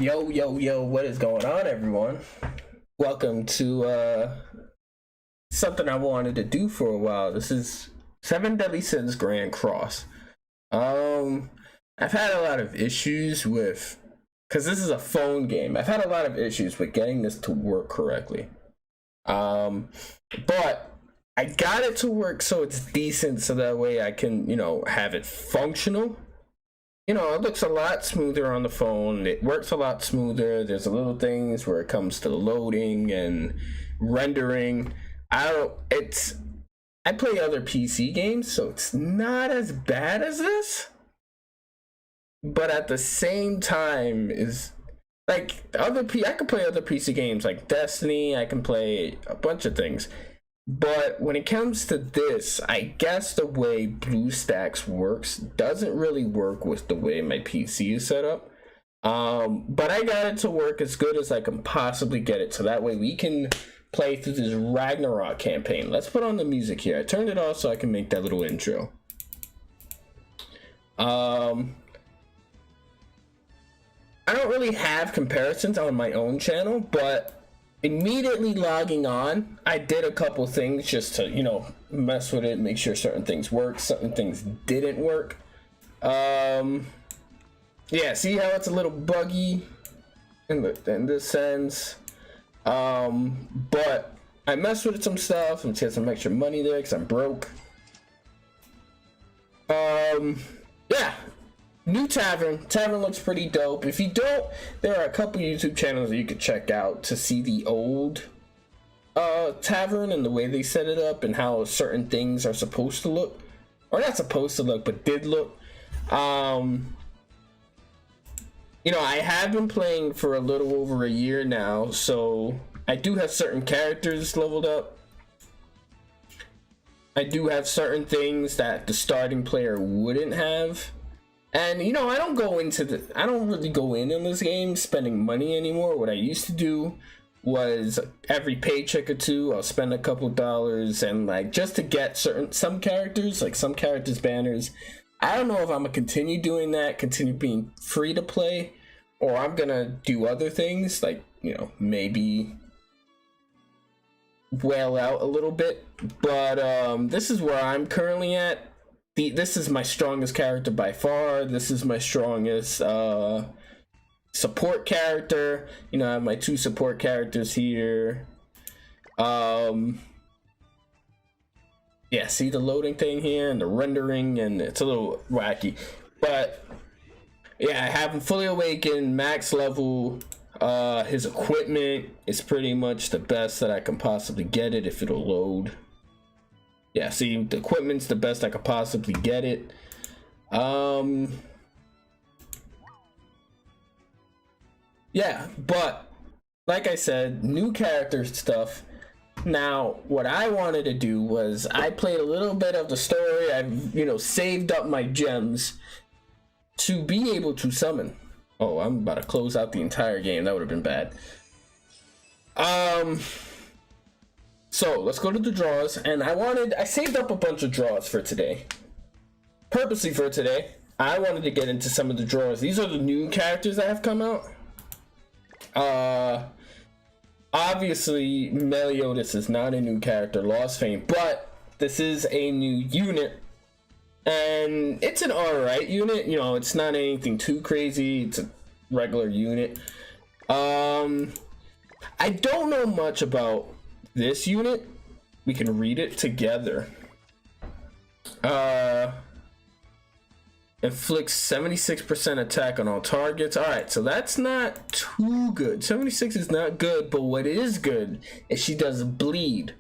Yo, yo, yo, what is going on, everyone? Welcome to something I wanted to do for a while. This is Seven Deadly Sins Grand Cross. I've had a lot of issues with, because this is a phone game, I've had a lot of issues with getting this to work correctly. But I got it to work so it's decent, so that way I can, have it functional. It looks a lot smoother on the phone. It works a lot smoother. There's a little things where it comes to loading and rendering. I play other PC games, so it's not as bad as this. But at the same time, is like I can play other PC games like Destiny. I can play a bunch of things. But when it comes to this, I guess the way BlueStacks works doesn't really work with the way my PC is set up. But I got it to work as good as I can possibly get it, so that way we can play through this Ragnarok campaign. Let's put on the music here. I turned it off so I can make that little intro. I don't really have comparisons on my own channel, but immediately logging on, I did a couple things just to, mess with it, make sure certain things work, certain things didn't work. Yeah, see how it's a little buggy in this sense. But I messed with some stuff and get some extra money there because I'm broke. Yeah. New tavern looks pretty dope. If you don't, there are a couple YouTube channels that you could check out to see the old tavern and the way they set it up and how certain things are supposed to look, or not supposed to look, but did look. I have been playing for a little over a year now, so I do have certain characters leveled up. I do have certain things that the starting player wouldn't have. And I don't really go in this game spending money anymore. What I used to do was every paycheck or two, I'll spend a couple dollars and just to get some characters banners. I don't know if I'm gonna continue doing that, continue being free to play, or I'm gonna do other things maybe whale out a little bit. But this is where I'm currently at. This is my strongest character by far. This is my strongest support character. I have my two support characters here. Yeah, see the loading thing here and the rendering, and it's a little wacky. But yeah, I have him fully awakened, max level. His equipment is pretty much the best that I can possibly get it if it'll load. Yeah, see, the equipment's the best I could possibly get it. Yeah, but like I said, new character stuff. Now, what I wanted to do was I played a little bit of the story. I've, saved up my gems to be able to summon. Oh, I'm about to close out the entire game. That would have been bad. So let's go to the draws, and I saved up a bunch of draws for today. Purposely for today, I wanted to get into some of the draws. These are the new characters that have come out. Obviously, Meliodas is not a new character, Lost Fame, but this is a new unit, and it's an alright unit. It's not anything too crazy. It's a regular unit. I don't know much about this unit. We can read it together. Inflicts 76% attack on all targets. Alright, so that's not too good. 76 is not good, but what is good is she does bleed.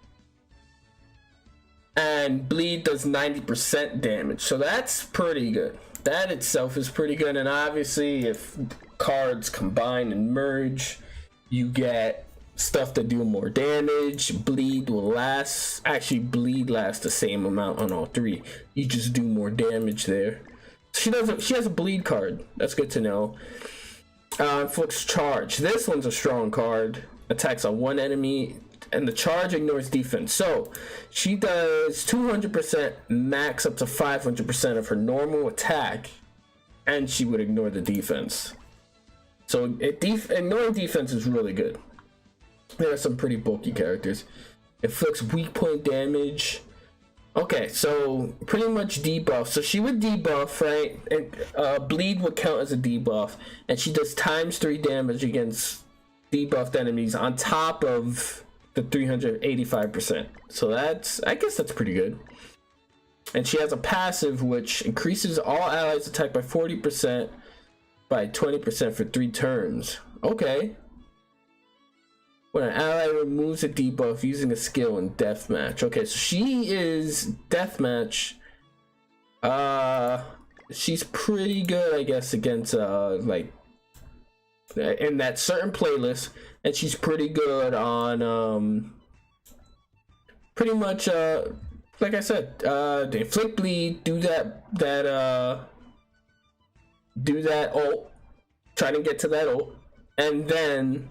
And bleed does 90% damage, so that's pretty good. That itself is pretty good, and obviously if cards combine and merge, you get stuff that do more damage. Bleed lasts the same amount on all three. You just do more damage there. She has a bleed card. That's good to know. Inflicts charge. This one's a strong card. Attacks on one enemy, and the charge ignores defense. So she does 200% max up to 500% of her normal attack, and she would ignore the defense. So ignoring defense is really good. There are some pretty bulky characters. Inflicts weak point damage. Okay, so pretty much debuff. So she would debuff, right? And bleed would count as a debuff, and she does ×3 damage against debuffed enemies on top of the 385%. So I guess that's pretty good. And she has a passive which increases all allies attack by 40% by 20% for 3 turns. Okay. When an ally removes a debuff using a skill in deathmatch. Okay, so she is deathmatch. She's pretty good, I guess, against like in that certain playlist, and she's pretty good on pretty much like I said, the inflict bleed, do that ult, try to get to that ult, and then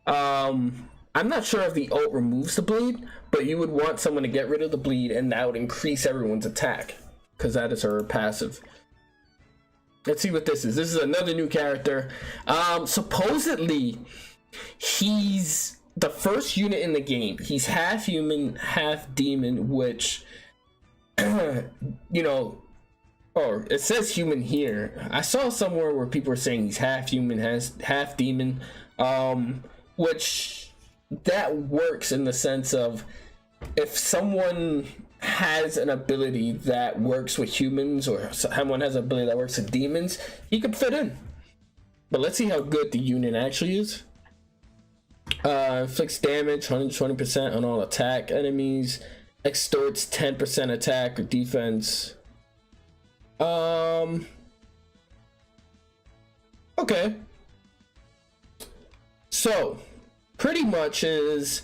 I'm not sure if the ult removes the bleed, but you would want someone to get rid of the bleed, and that would increase everyone's attack, because that is her passive. Let's see what this is. This is another new character. Supposedly, he's the first unit in the game. He's half human, half demon, which, you know, or it says human here. I saw somewhere where people were saying he's half human, half demon, which that works in the sense of if someone has an ability that works with humans, or someone has an ability that works with demons, he could fit in. But let's see how good the unit actually is. Inflicts damage 120% on all attack enemies, extorts 10% attack or defense. Okay, so pretty much is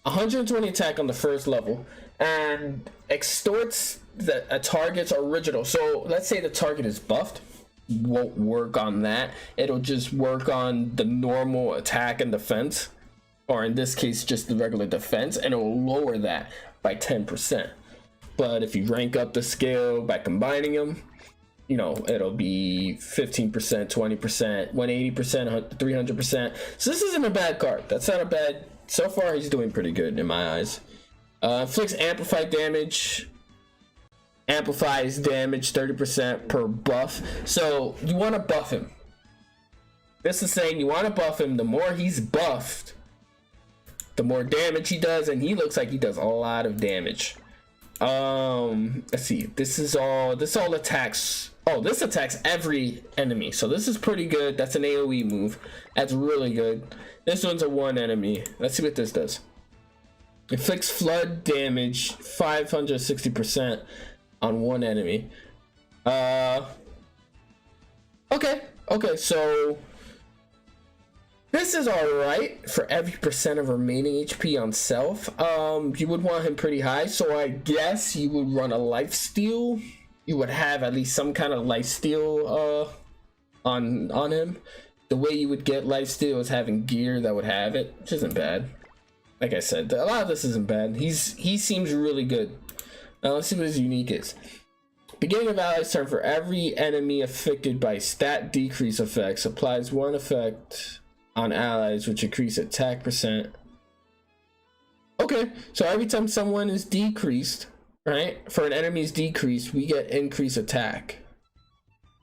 120 attack on the first level, and extorts a target's original. So let's say the target is buffed, won't work on that. It'll just work on the normal attack and defense, or in this case just the regular defense, and it'll lower that by 10%. But if you rank up the scale by combining them, you know, it'll be 15%, 20%, 180%, 300%. So this isn't a bad card. That's not a bad. So far, he's doing pretty good in my eyes. Inflicts amplified damage. Amplifies damage 30% per buff. So you want to buff him. This is saying you want to buff him. The more he's buffed, the more damage he does, and he looks like he does a lot of damage. Let's see. This all attacks. Oh, this attacks every enemy. So this is pretty good. That's an AoE move. That's really good. This one's a one enemy. Let's see what this does. Inflicts flood damage 560% on one enemy. Okay, so this is alright for every percent of remaining HP on self. You would want him pretty high, so I guess you would run a lifesteal. You would have at least some kind of lifesteal on him. The way you would get lifesteal is having gear that would have it, which isn't bad. Like I said, a lot of this isn't bad. He seems really good. Now let's see what his unique is. Beginning of ally's turn, for every enemy affected by stat decrease effects, applies one effect on allies which increase attack percent. Okay, so every time someone is decreased, right, for an enemy's decreased, we get increased attack.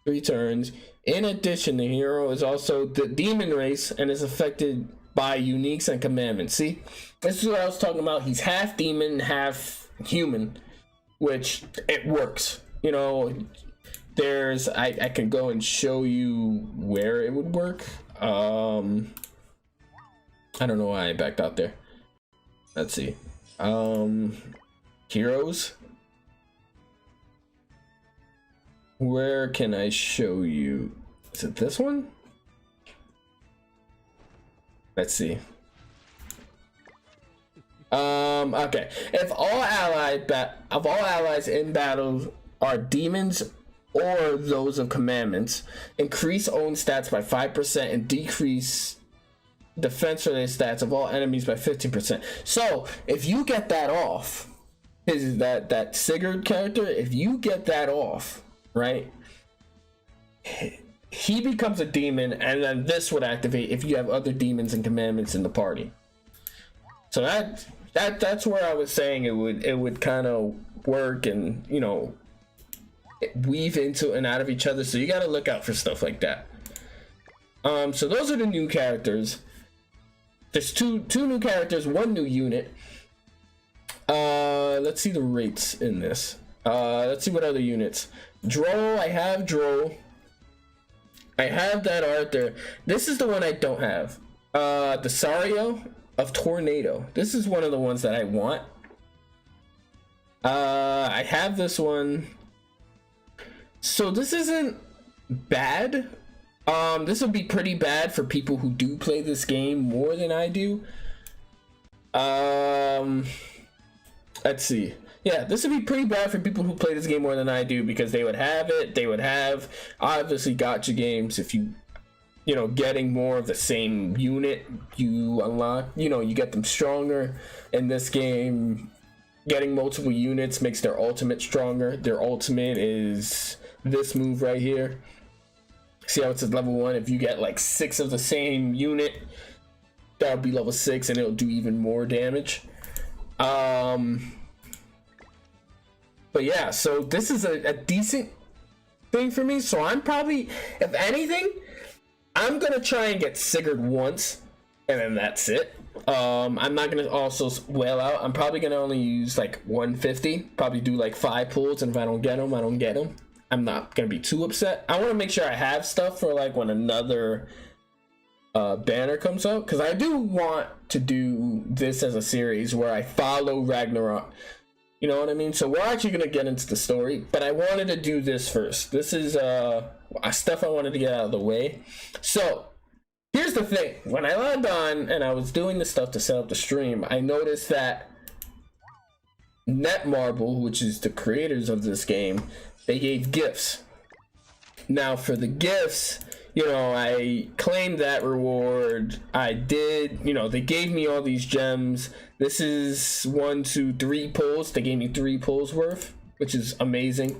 3 turns. In addition, the hero is also the demon race and is affected by uniques and commandments. See, this is what I was talking about. He's half demon, half human, which it works. You know, there's I can go and show you where it would work. I don't know why I backed out there. Let's see. Heroes. Where can I show you? Is it this one? Let's see. Okay. If all allies in battle are demons or those of commandments, increase own stats by 5% and decrease defense related stats of all enemies by 15%. So if you get that off, is that Sigurd character, if you get that off, right, he becomes a demon, and then this would activate if you have other demons and commandments in the party. So that's where I was saying it would kind of work and, you know, weave into and out of each other. So you got to look out for stuff like that. So those are the new characters. There's two new characters, one new unit. Let's see the rates in this. Let's see what other units. Droll, I have Droll. I have that Arthur. This is the one I don't have. The Sario of Tornado. This is one of the ones that I want. I have this one. So this isn't bad. This would be pretty bad for people who do play this game more than I do. Let's see. Yeah, this would be pretty bad for people who play this game more than I do, because they would have it. They would have, obviously, gacha games. If you know, getting more of the same unit, you unlock, you know, you get them stronger. In this game, getting multiple units makes their ultimate stronger. Their ultimate is this move right here. See how it's at level 1? If you get like 6 of the same unit, that'll be level 6, and it'll do even more damage. But yeah, so this is a decent thing for me. So I'm probably, if anything, I'm gonna try and get Sigurd once, and then that's it. I'm not gonna also whale out. I'm probably gonna only use like 150, probably do like 5 pulls, and if I don't get them, I don't get them. I'm not gonna be too upset. I want to make sure I have stuff for like when another banner comes out, because I do want to do this as a series where I follow Ragnarok. You know what I mean? So we're actually gonna get into the story, but I wanted to do this first. This is stuff I wanted to get out of the way. So here's the thing: when I logged on and I was doing the stuff to set up the stream, I noticed that Netmarble, which is the creators of this game, they gave gifts. Now for the gifts, you know, I claimed that reward. I did, you know, they gave me all these gems. This is 1, 2, 3 pulls. They gave me 3 pulls worth, which is amazing.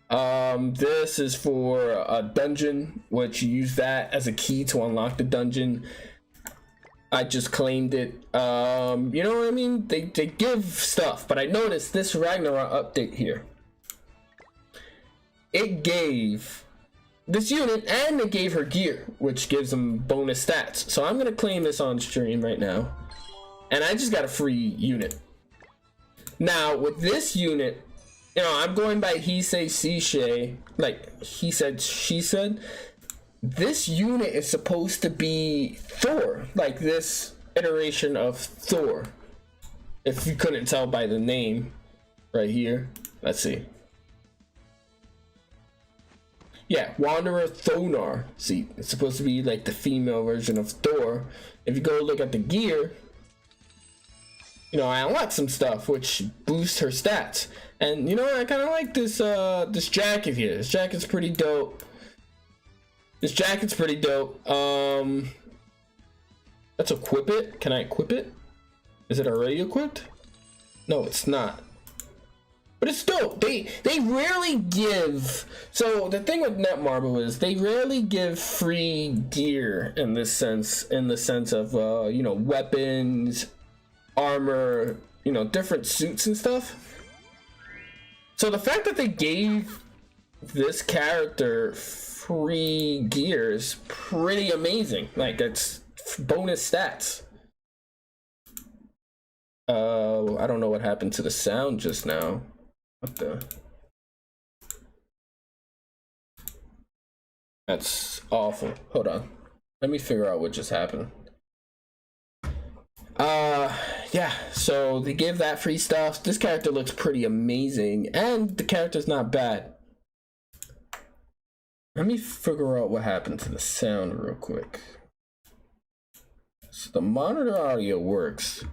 This is for a dungeon, which you use that as a key to unlock the dungeon. I just claimed it. You know what I mean? They give stuff, but I noticed this Ragnarok update here. It gave this unit, and it gave her gear, which gives them bonus stats. So I'm gonna claim this on stream right now, and I just got a free unit. Now with this unit, you know, I'm going by he say she say, like he said she said. This unit is supposed to be Thor, like this iteration of Thor. If you couldn't tell by the name right here, let's see. Yeah, Wanderer Thonar. See, it's supposed to be like the female version of Thor. If you go look at the gear, you know, I unlocked some stuff which boosts her stats. And you know, I kind of like this this jacket here. This jacket's pretty dope. Let's equip it. Can I equip it? Is it already equipped? No, it's not. But it's dope. They rarely give. So the thing with Netmarble is they rarely give free gear in this sense. In the sense of you know, weapons, armor, you know, different suits and stuff. So the fact that they gave this character free gear is pretty amazing. Like, it's bonus stats. I don't know what happened to the sound just now. What the? That's awful. Hold on. Let me figure out what just happened. Yeah, so they give that free stuff. This character looks pretty amazing, and the character's not bad. Let me figure out what happened to the sound real quick. So the monitor audio works.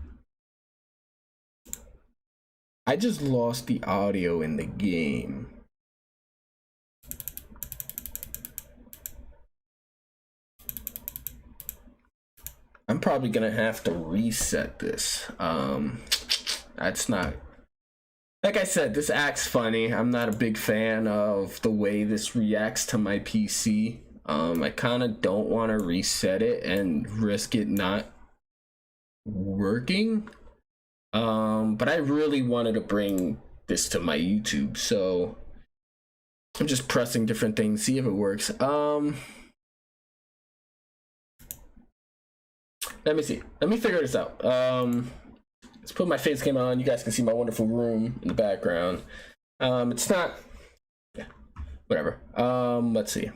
I just lost the audio in the game. I'm probably gonna have to reset this. That's not, like I said, this acts funny. I'm not a big fan of the way this reacts to my PC. I kind of don't want to reset it and risk it not working. But I really wanted to bring this to my YouTube, so I'm just pressing different things, see if it works. Let me see. Let me figure this out. Let's put my face cam on. You guys can see my wonderful room in the background. It's not, yeah, whatever. Let's see.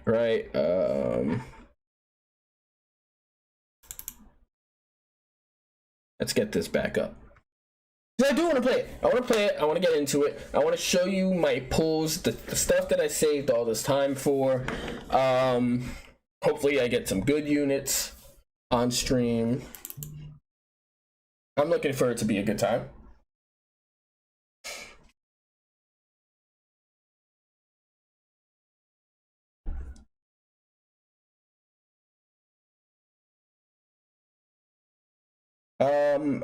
Right. Let's get this back up. I do want to play it. I want to play it. I want to get into it. I want to show you my pulls, the stuff that I saved all this time for. Hopefully I get some good units on stream. I'm looking for it to be a good time.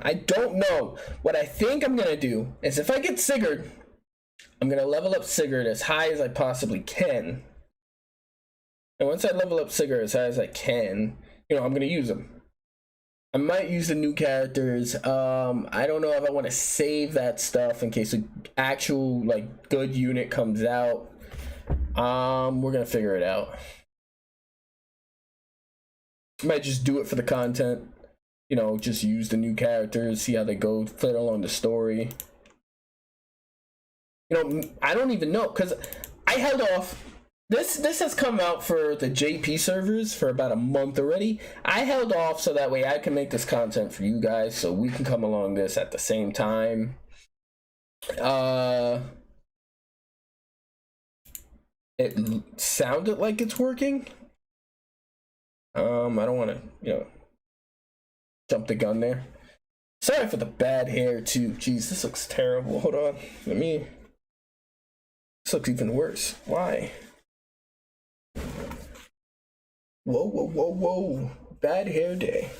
I don't know. What I think I'm gonna do is if I get Sigurd, I'm gonna level up Sigurd as high as I possibly can. And once I level up Sigurd as high as I can, you know, I'm gonna use them. I might use the new characters. I don't know if I want to save that stuff in case an actual like good unit comes out. We're gonna figure it out. I might just do it for the content. You know, just use the new characters, see how they go, fit along the story. You know, I don't even know, because I held off. This has come out for the JP servers for about a month already. I held off so that way I can make this content for you guys, so we can come along this at the same time. It sounded like it's working. I don't want to, you know, jump the gun there. Sorry for the bad hair too. Jeez, this looks terrible. Hold on. This looks even worse. Why? Whoa, whoa, whoa, whoa. Bad hair day.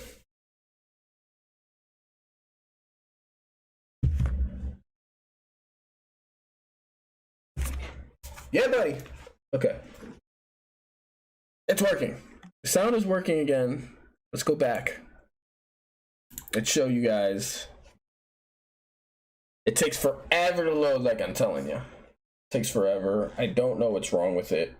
Yeah, buddy. Okay. It's working. The sound is working again. Let's go back. Let's show you guys. It takes forever to load, like I'm telling you. It takes forever. I don't know what's wrong with it.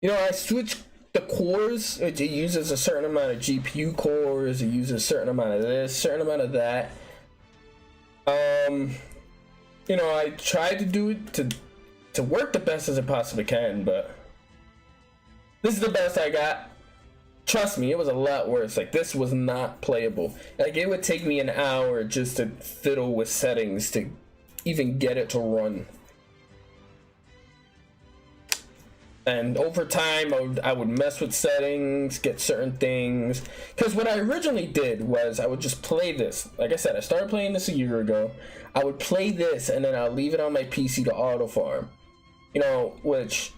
You know, I switched the cores. It uses a certain amount of GPU cores. It uses a certain amount of this, certain amount of that. You know, I tried to do it to work the best as it possibly can, but this is the best I got. Trust me, it was a lot worse. Like, this was not playable. Like, it would take me an hour just to fiddle with settings to even get it to run. And over time, I would mess with settings, get certain things. Because what I originally did was I would just play this. Like I said, I started playing this a year ago. I would play this and then I'll leave it on my PC to auto farm. You know, which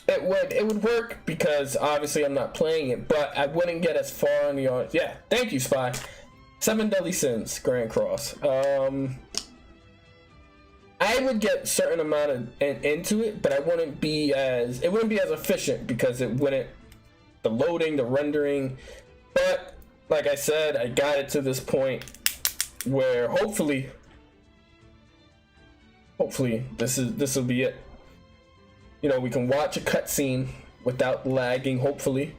it would work because obviously I'm not playing it, but I wouldn't get as far on the yeah. Thank you, Spy. 7 Deadly Sins, Grand Cross. I would get certain amount of into it, but it wouldn't be as efficient because it wouldn't, the loading, the rendering. But like I said, I got it to this point where hopefully this will be it. You know, we can watch a cutscene without lagging, hopefully.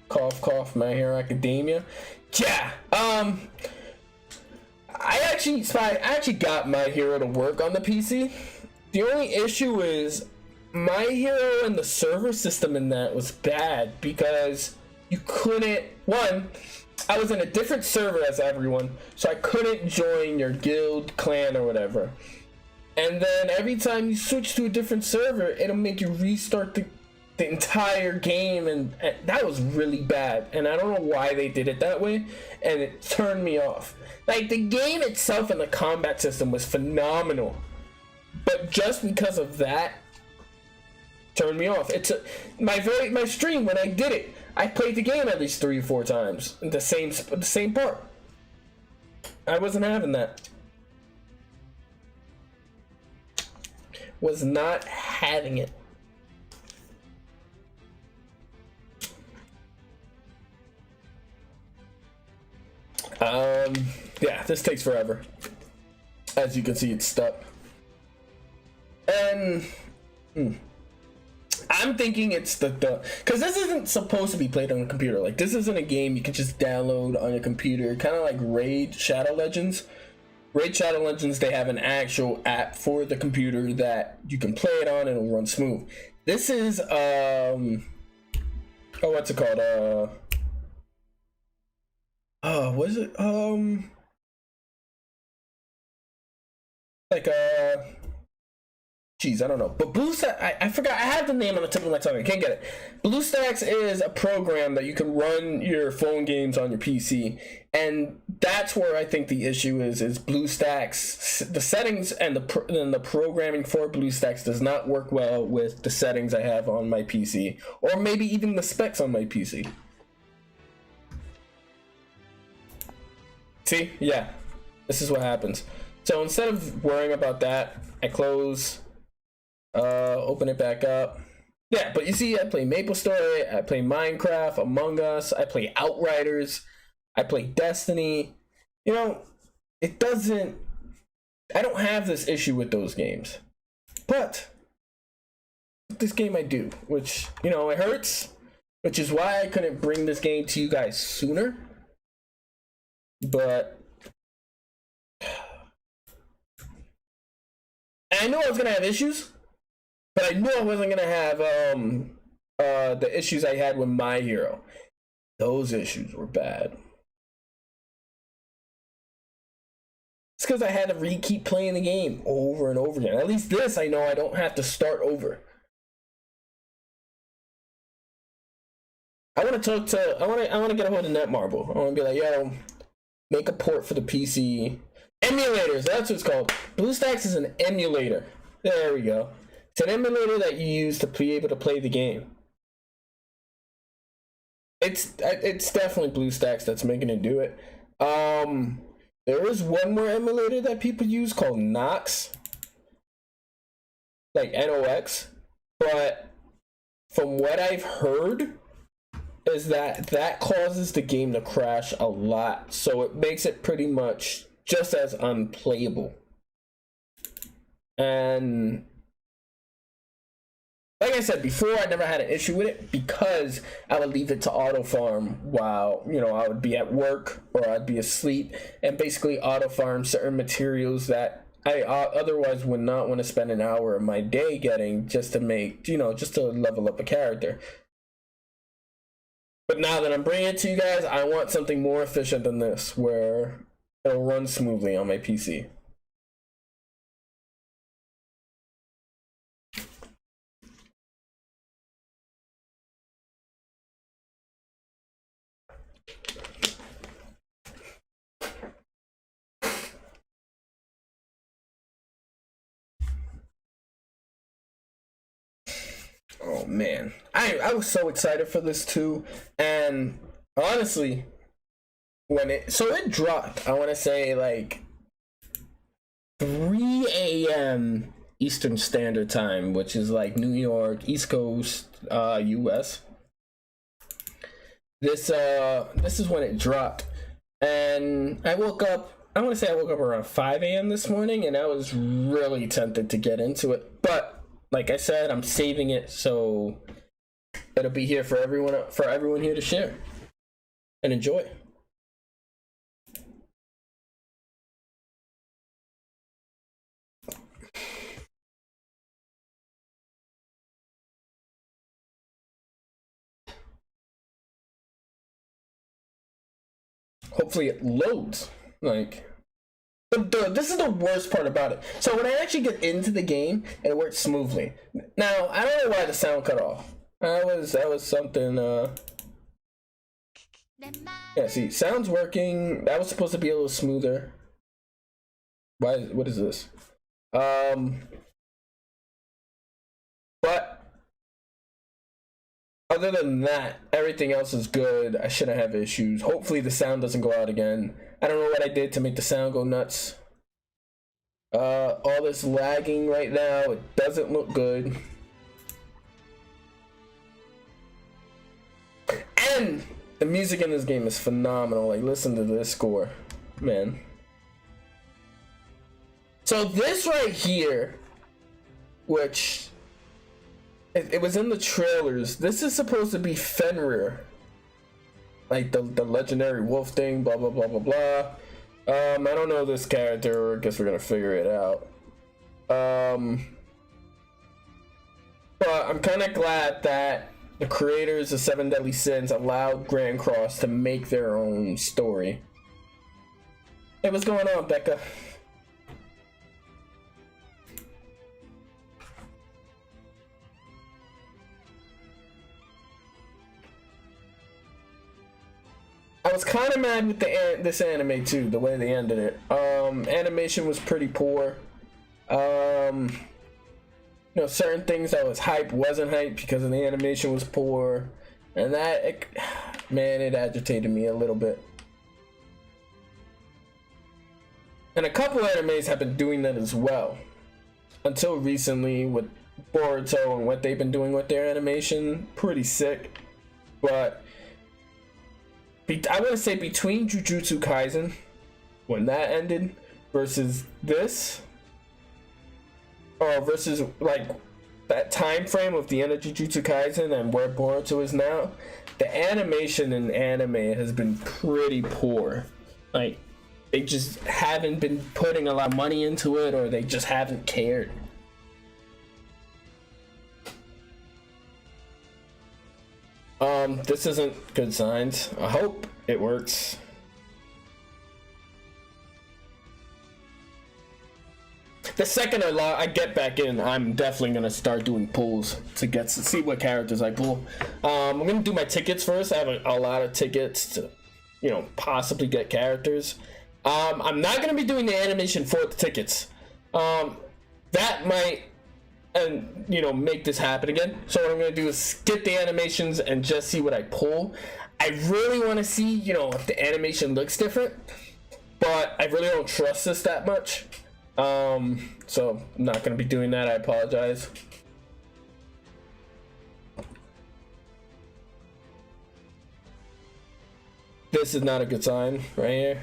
Cough, cough, My Hero Academia. Yeah. I actually got My Hero to work on the PC. The only issue is My Hero and the server system in that was bad because you couldn't. One, I was in a different server as everyone, so I couldn't join your guild, clan, or whatever. And then every time you switch to a different server, it'll make you restart the entire game, and that was really bad. And I don't know why they did it that way, and it turned me off. Like, the game itself and the combat system was phenomenal. But just because of that, turned me off. It's my stream when I did it. I played the game at least 3 or 4 times. The same part. I wasn't having that. Was not having it. Yeah, this takes forever. As you can see, it's stuck. And I'm thinking it's the because this isn't supposed to be played on a computer. Like, this isn't a game you can just download on your computer. Kind of like Raid Shadow Legends. Raid Shadow Legends, they have an actual app for the computer that you can play it on and it'll run smooth. This is oh, what's it called? What is it? Like geez, I don't know. But BlueStacks, I forgot. I have the name on the tip of my tongue. I can't get it. BlueStacks is a program that you can run your phone games on your PC, and that's where I think the issue is. Is BlueStacks, the settings and the programming for BlueStacks does not work well with the settings I have on my PC, or maybe even the specs on my PC. See, yeah, this is what happens. So instead of worrying about that, I close. Open it back up. Yeah, but you see, I play MapleStory, I play Minecraft, Among Us, I play Outriders, I play Destiny. You know, it doesn't. I don't have this issue with those games, but this game I do, which, you know, it hurts, which is why I couldn't bring this game to you guys sooner. But I knew I was gonna have issues. But I knew I wasn't gonna have the issues I had with My Hero. Those issues were bad. It's because I had to keep playing the game over and over again. At least this, I know I don't have to start over. I want to talk to. I want to get a hold of Netmarble. I want to be like, yo, make a port for the PC. Emulators. That's what it's called. BlueStacks is an emulator. There we go. It's an emulator that you use to be able to play the game. It's definitely BlueStacks that's making it do it. There is one more emulator that people use called Nox, like NOX. But from what I've heard, is that causes the game to crash a lot, so it makes it pretty much just as unplayable. And like I said before, I never had an issue with it because I would leave it to auto farm while, you know, I would be at work or I'd be asleep, and basically auto farm certain materials that I otherwise would not want to spend an hour of my day getting just to make, you know, just to level up a character. But now that I'm bringing it to you guys, I want something more efficient than this, where it'll run smoothly on my PC. Oh man, I was so excited for this too, and honestly, when it dropped, I want to say like 3 a.m. Eastern Standard Time, which is like New York, East Coast, US. This is when it dropped, and I woke up. I want to say I woke up around 5 a.m. this morning, and I was really tempted to get into it, but like I said, I'm saving it so it'll be here for everyone here to share and enjoy. Hopefully it loads. Like, this is the worst part about it. So when I actually get into the game, it works smoothly. Now, I don't know why the sound cut off. That was something, yeah, see, sound's working. That was supposed to be a little smoother. What is this? other than that, everything else is good. I shouldn't have issues. Hopefully the sound doesn't go out again. I don't know what I did to make the sound go nuts. All this lagging right now, it doesn't look good. And the music in this game is phenomenal. Like, listen to this score, man. So this right here, which it was in the trailers, this is supposed to be Fenrir, like the legendary wolf thing, blah blah blah blah blah. I don't know this character. I guess we're gonna figure it out. But I'm kind of glad that the creators of Seven Deadly Sins allowed Grand Cross to make their own story. Hey, what's going on, Becca? I was kind of mad with this anime too, the way they ended it. Animation was pretty poor. You know, certain things that was hype wasn't hype because of the animation was poor, and that, man, it agitated me a little bit. And a couple animes have been doing that as well, until recently with Boruto and what they've been doing with their animation, pretty sick. But I want to say between Jujutsu Kaisen, when that ended, versus this, or versus like that time frame of the end of Jujutsu Kaisen and where Boruto is now, the animation in anime has been pretty poor. Like, they just haven't been putting a lot of money into it, or they just haven't cared. This isn't good signs. I hope it works. The second I get back in, I'm definitely gonna start doing pulls to see what characters I pull. I'm gonna do my tickets first. I have a lot of tickets to, you know, possibly get characters. I'm not gonna be doing the animation for the tickets. That might, and you know, make this happen again. So what I'm gonna do is skip the animations and just see what I pull. I really want to see, you know, if the animation looks different, but I really don't trust this that much. So I'm not gonna be doing that. I apologize. This is not a good sign right here.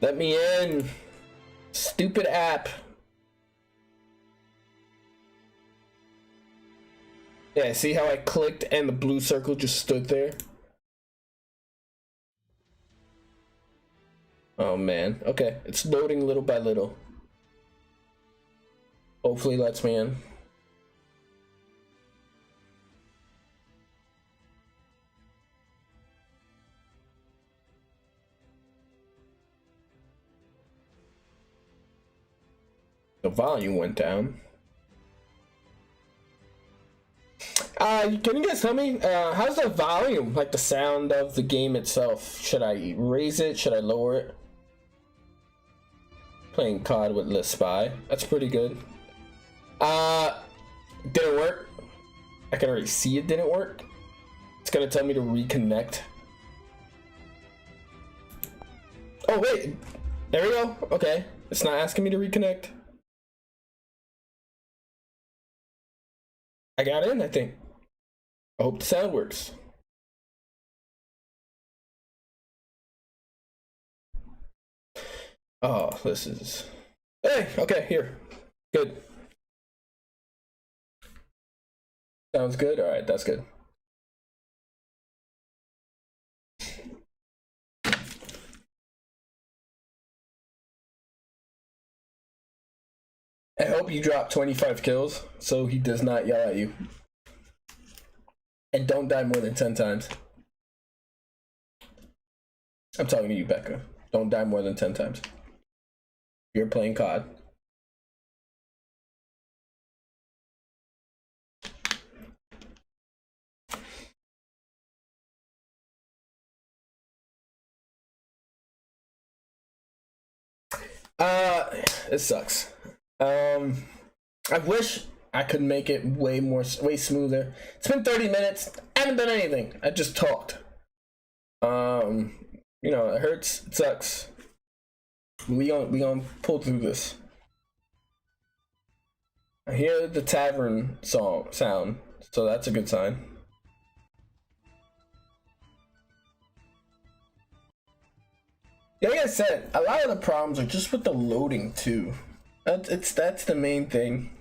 Let me in, stupid app. Yeah, see how I clicked and the blue circle just stood there? Oh man, okay, it's loading little by little. Hopefully lets me in. The volume went down. Can you guys tell me, how's the volume, like the sound of the game itself? Should I raise it? Should I lower it? Playing COD with List Spy. That's pretty good. Didn't work. I can already see it didn't work. It's gonna tell me to reconnect. Oh wait, there we go. Okay, it's not asking me to reconnect. I got in, I think. I hope the sound works. Oh, this is... Hey, okay, here. Good. Sounds good? Alright, that's good. I hope you drop 25 kills so he does not yell at you. And don't die more than 10 times. I'm talking to you, Becca. Don't die more than 10 times. You're playing COD. It sucks. I wish I could make it way smoother. It's been 30 minutes. I haven't done anything. I just talked. You know, it hurts. It sucks. We gonna pull through this. I hear the tavern sound, so that's a good sign. Like I said, a lot of the problems are just with the loading too. That's the main thing.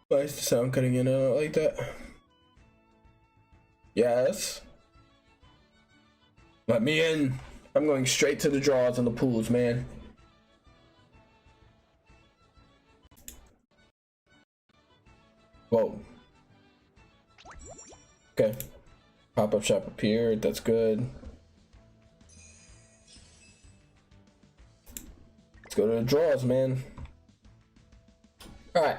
Why is the sound cutting in and out like that? Yes. Let me in. I'm going straight to the draws and the pools, man. Whoa. Okay. Pop-up shop appeared. That's good. Let's go to the draws, man. Alright.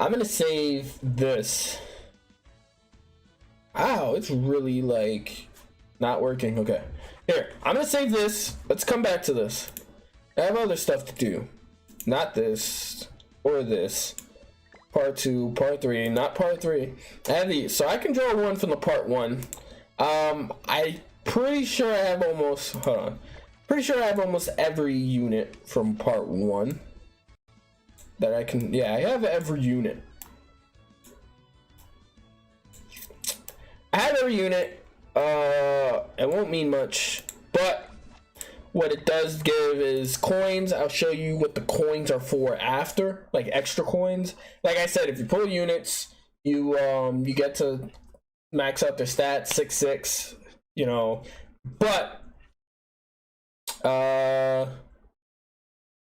I'm gonna save this. Ow, it's really like not working. Okay. Here, I'm gonna save this. Let's come back to this. I have other stuff to do. Not this or this. Part 2, part 3, not part 3. I have these. So I can draw one from the part 1. I'm pretty sure I have almost hold on. Pretty sure I have almost every unit from part 1. That I can, yeah, I have every unit. I have every unit. It won't mean much, but what it does give is coins. I'll show you what the coins are for after, like extra coins. Like I said, if you pull units, you get to max out their stats 6/6, you know, but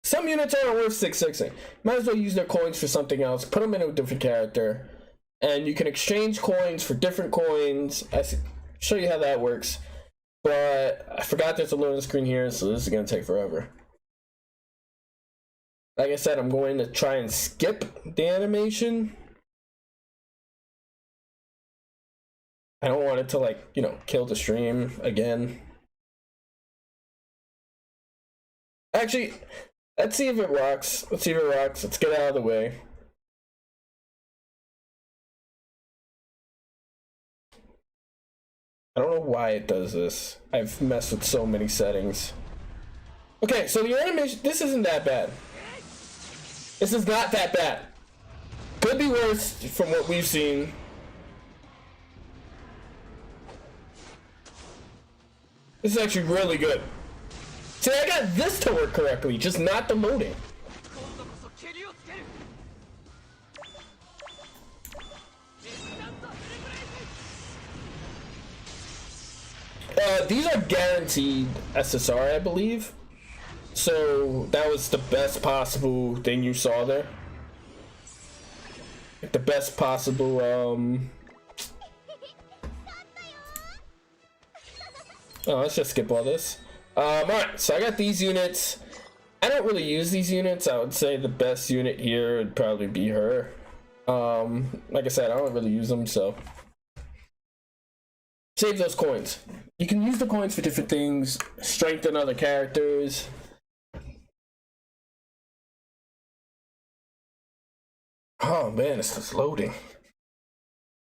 some units aren't worth 6/6ing. Might as well use their coins for something else. Put them in a different character. And you can exchange coins for different coins. I'll show you how that works. But I forgot there's a loading screen here, so this is going to take forever. Like I said, I'm going to try and skip the animation. I don't want it to, like, you know, kill the stream again. Actually, let's see if it rocks. Let's see if it rocks. Let's get out of the way. I don't know why it does this. I've messed with so many settings. Okay, so the animation, this isn't that bad. This is not that bad. Could be worse from what we've seen. This is actually really good. See, I got this to work correctly, just not the loading. These are guaranteed SSR, I believe. So that was the best possible thing you saw there. The best possible, Oh, let's just skip all this. Alright, so I got these units. I don't really use these units. I would say the best unit here would probably be her. Like I said, I don't really use them, so save those coins. You can use the coins for different things, strengthen other characters. Oh man, it's just loading.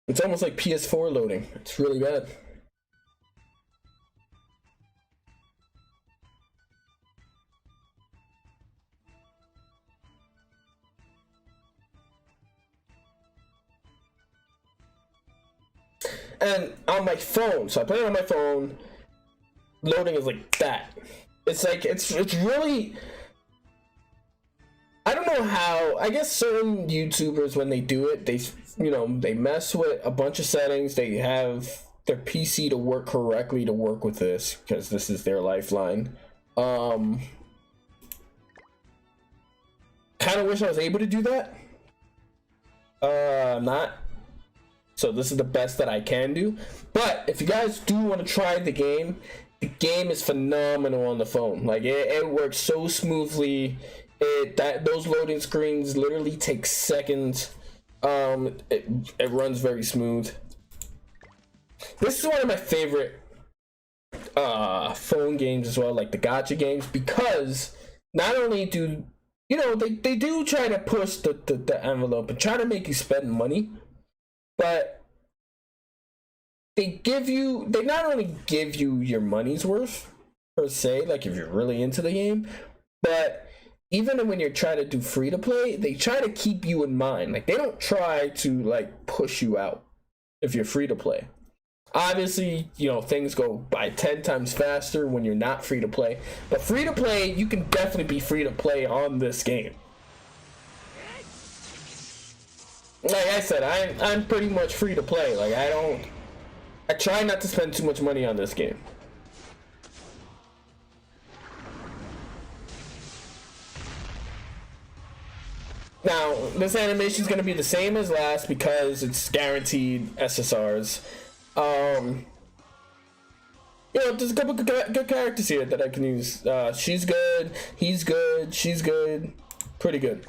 It's almost like PS4 loading. It's really bad. And on my phone, so I play it on my phone, loading is like that. It's like, it's really, I don't know how, I guess certain YouTubers, when they do it, they, you know, they mess with a bunch of settings. They have their PC to work correctly to work with this, because this is their lifeline. Kind of wish I was able to do that. I'm not. So this is the best that I can do. But if you guys do want to try the game is phenomenal on the phone. Like it works so smoothly. Those loading screens literally take seconds. It runs very smooth. This is one of my favorite phone games as well, like the gacha games, because not only do they do try to push the envelope and try to make you spend money, but they not only give you your money's worth per se, like if you're really into the game, but even when you're trying to do free to play, they try to keep you in mind. Like they don't try to like push you out if you're free to play. Obviously, things go by 10 times faster when you're not free to play. But free to play, you can definitely be free to play on this game. Like I said, I'm pretty much free to play. Like I try not to spend too much money on this game. Now, this animation is going to be the same as last because it's guaranteed SSRs. There's a couple good characters here that I can use. She's good, he's good, she's good, pretty good.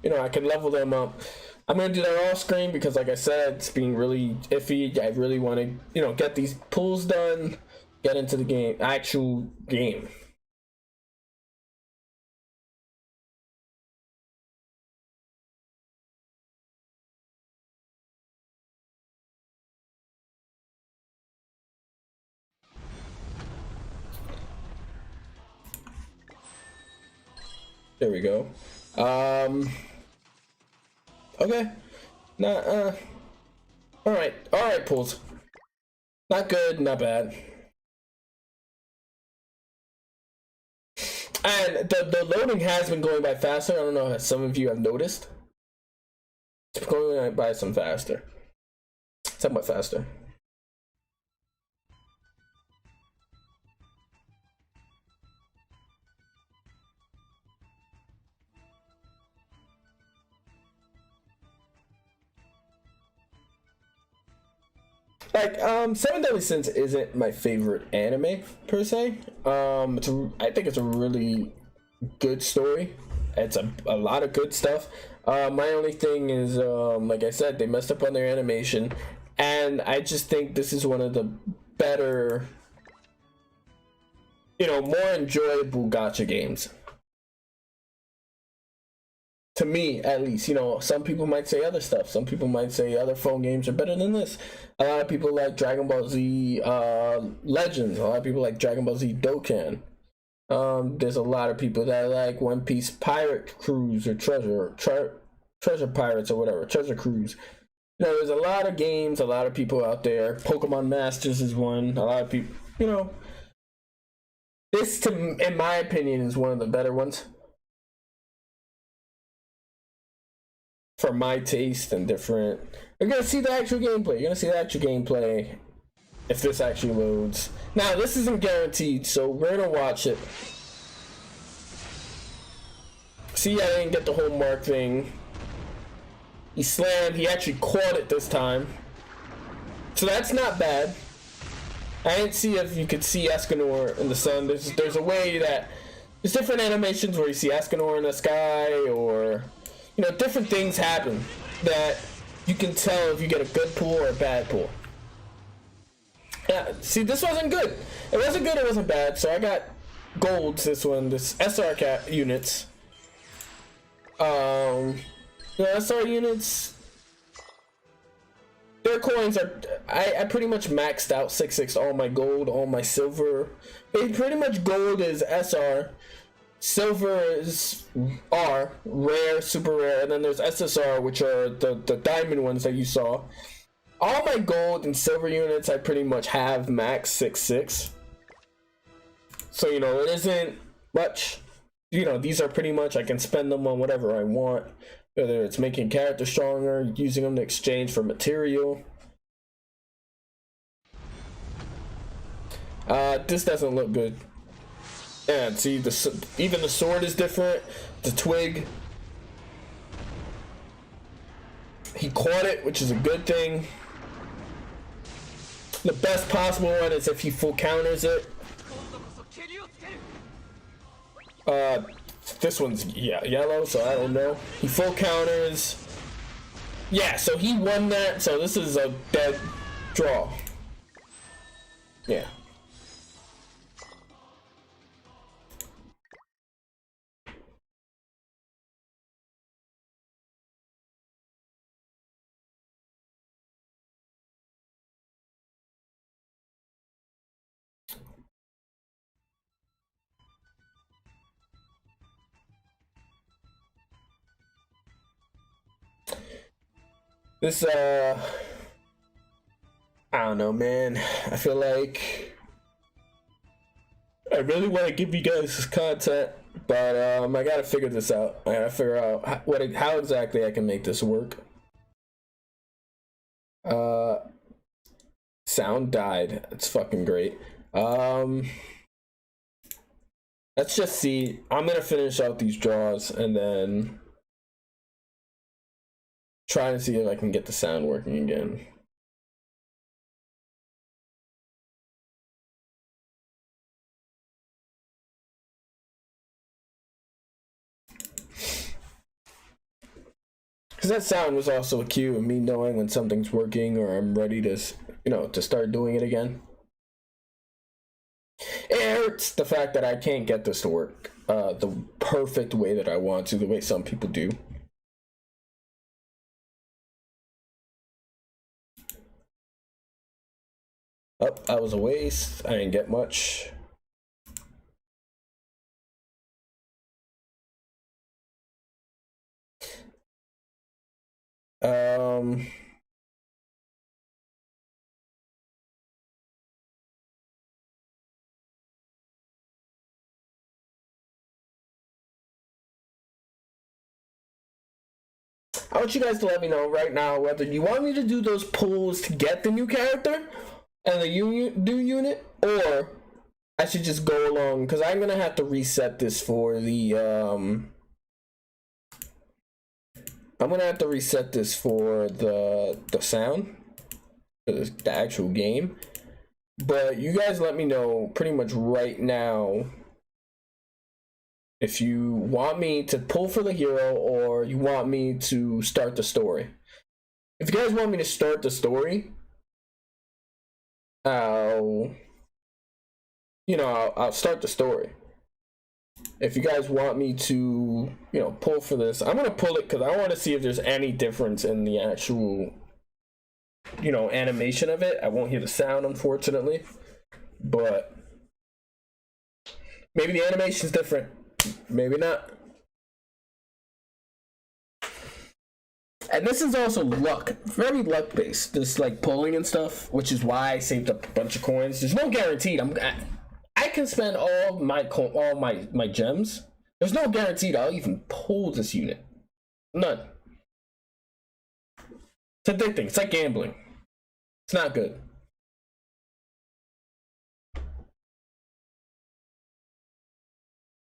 I can level them up. I'm gonna do that off screen because, like I said, it's being really iffy. I really want to, get these pulls done, get into the actual game. There we go. Okay. Nah, Alright, pulls. Not good, not bad. And the loading has been going by faster. I don't know if some of you have noticed. It's going by somewhat faster. Like, Seven Deadly Sins isn't my favorite anime per se. I think it's a really good story. It's a lot of good stuff. My only thing is, like I said, they messed up on their animation, and I just think this is one of the better, more enjoyable gacha games. To me, at least. Some people might say other stuff. Some people might say other phone games are better than this. A lot of people like Dragon Ball Z Legends. A lot of people like Dragon Ball Z Dokkan. There's a lot of people that like One Piece Pirate Cruise or Treasure Pirates or whatever. Treasure Cruise. There's a lot of games, a lot of people out there. Pokemon Masters is one. A lot of people, this, in my opinion, is one of the better ones. For my taste and different. You're gonna see the actual gameplay. If this actually loads. Now, this isn't guaranteed, so we're gonna watch it. See, I didn't get the whole mark thing. He slammed. He actually caught it this time. So that's not bad. I didn't see if you could see Escanor in the sun. There's a way that there's different animations where you see Escanor in the sky, or different things happen that you can tell if you get a good pull or a bad pull. Yeah, see, this wasn't good. It wasn't good, it wasn't bad. So I got golds this SR units. SR units, their coins are, I pretty much maxed out 6/6 all my gold, all my silver. Pretty much gold is SR. Silver is R, rare, super rare, and then there's SSR, which are the diamond ones that you saw. All my gold and silver units I pretty much have max 6/6. So, it isn't much. These are pretty much, I can spend them on whatever I want. Whether it's making character stronger, using them to exchange for material. This doesn't look good. And see, even the sword is different. The twig. He caught it, which is a good thing. The best possible one is if he full counters it. This one's yellow, so I don't know. He full counters. Yeah, so he won that, so this is a dead draw. Yeah. This, I don't know, man. I feel like I really want to give you guys this content, but I gotta figure this out. I gotta figure out how exactly I can make this work. Sound died. It's fucking great. Let's just see. I'm gonna finish out these draws and then try to see if I can get the sound working again. Because that sound was also a cue of me knowing when something's working or I'm ready to, to start doing it again. It hurts the fact that I can't get this to work the perfect way that I want to, the way some people do. Oh, that was a waste. I didn't get much. I want you guys to let me know right now whether you want me to do those pulls to get the new character and the unit, or I should just go along, because I'm gonna have to reset this for the I'm gonna have to reset this for the sound for the actual game. But you guys let me know pretty much right now if you want me to pull for the hero or you want me to start the story. If you guys want me to start the story, I'll start the story. If you guys want me to, pull for this, I'm gonna pull it because I want to see if there's any difference in the actual, animation of it. I won't hear the sound, unfortunately, but maybe the animation's different. Maybe not. And this is also luck, very luck based. This like pulling and stuff, which is why I saved up a bunch of coins. There's no guaranteed. I can spend all my gems. There's no guaranteed I'll even pull this unit. None. It's addicting. It's like gambling. It's not good.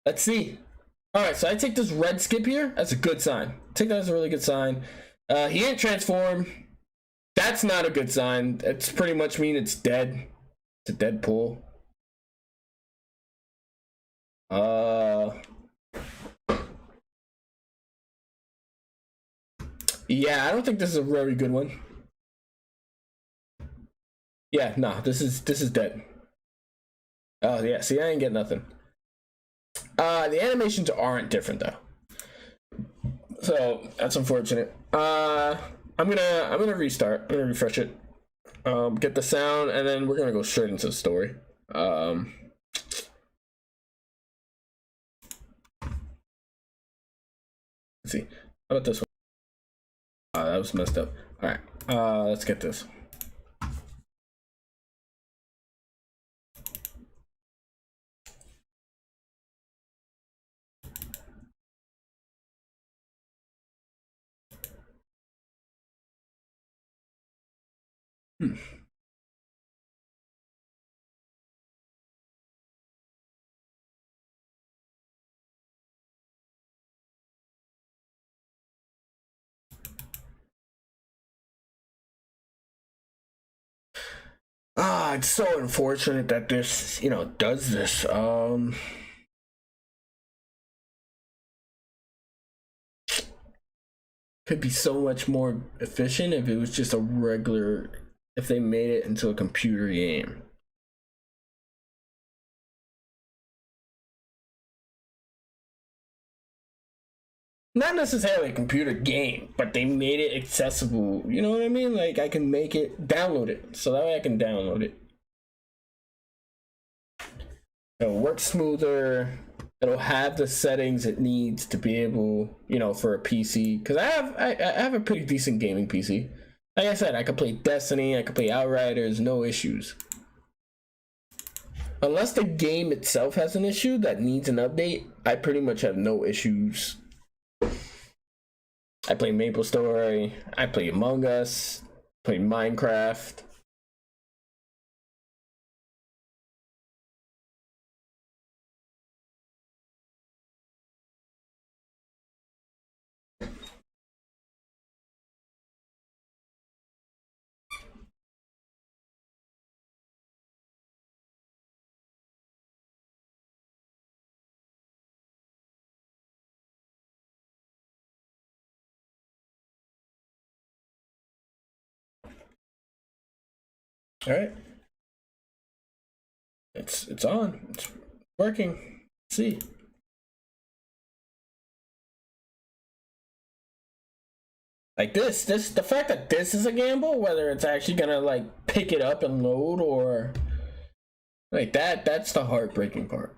Let's see. All right, so I take this red skip here. That's a good sign. Take that as a really good sign. He ain't transform. That's not a good sign. It's pretty much mean it's dead. It's a dead pull. Yeah, I don't think this is a very good one. Yeah, nah, this is dead. Oh yeah, see, I ain't get nothing. The animations aren't different though, so that's unfortunate. I'm gonna restart. I'm gonna refresh it, get the sound, and then we're gonna go straight into the story. Let's see. How about this one? That was messed up. All right, let's get this. It's so unfortunate that this, does this. could be so much more efficient if it was just a regular, if they made it into a computer game. Not necessarily a computer game, but they made it accessible. You know what I mean? Like I can make it, download it, so that way I can download it. It'll work smoother. It'll have the settings it needs to be able, you know, for a PC. Because I have a pretty decent gaming PC. Like I said, I could play Destiny, I could play Outriders, no issues. Unless the game itself has an issue that needs an update, I pretty much have no issues. I play MapleStory, I play Among Us, play Minecraft. All right, it's on. It's working. Let's see. Like the fact that this is a gamble, whether it's actually gonna like pick it up and load or like that's the heartbreaking part.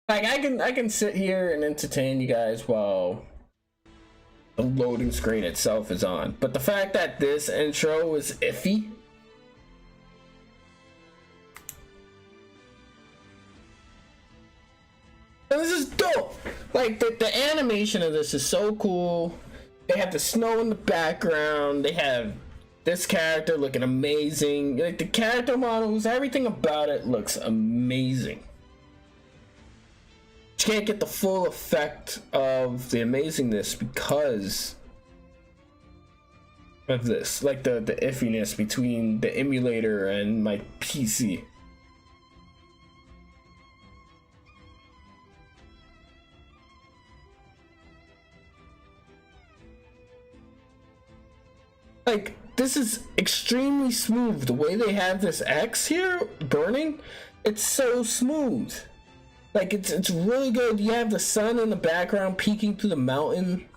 Like I can sit here and entertain you guys while the loading screen itself is on. But the fact that this intro is iffy. And this is dope. Like the animation of this is so cool. They have the snow in the background. They have this character looking amazing. Like the character models, everything about it looks amazing. You can't get the full effect of the amazingness because of this, like the iffiness between the emulator and my PC. Like this is extremely smooth. The way they have this X here burning, it's so smooth. Like it's really good. You have the sun in the background peeking through the mountain.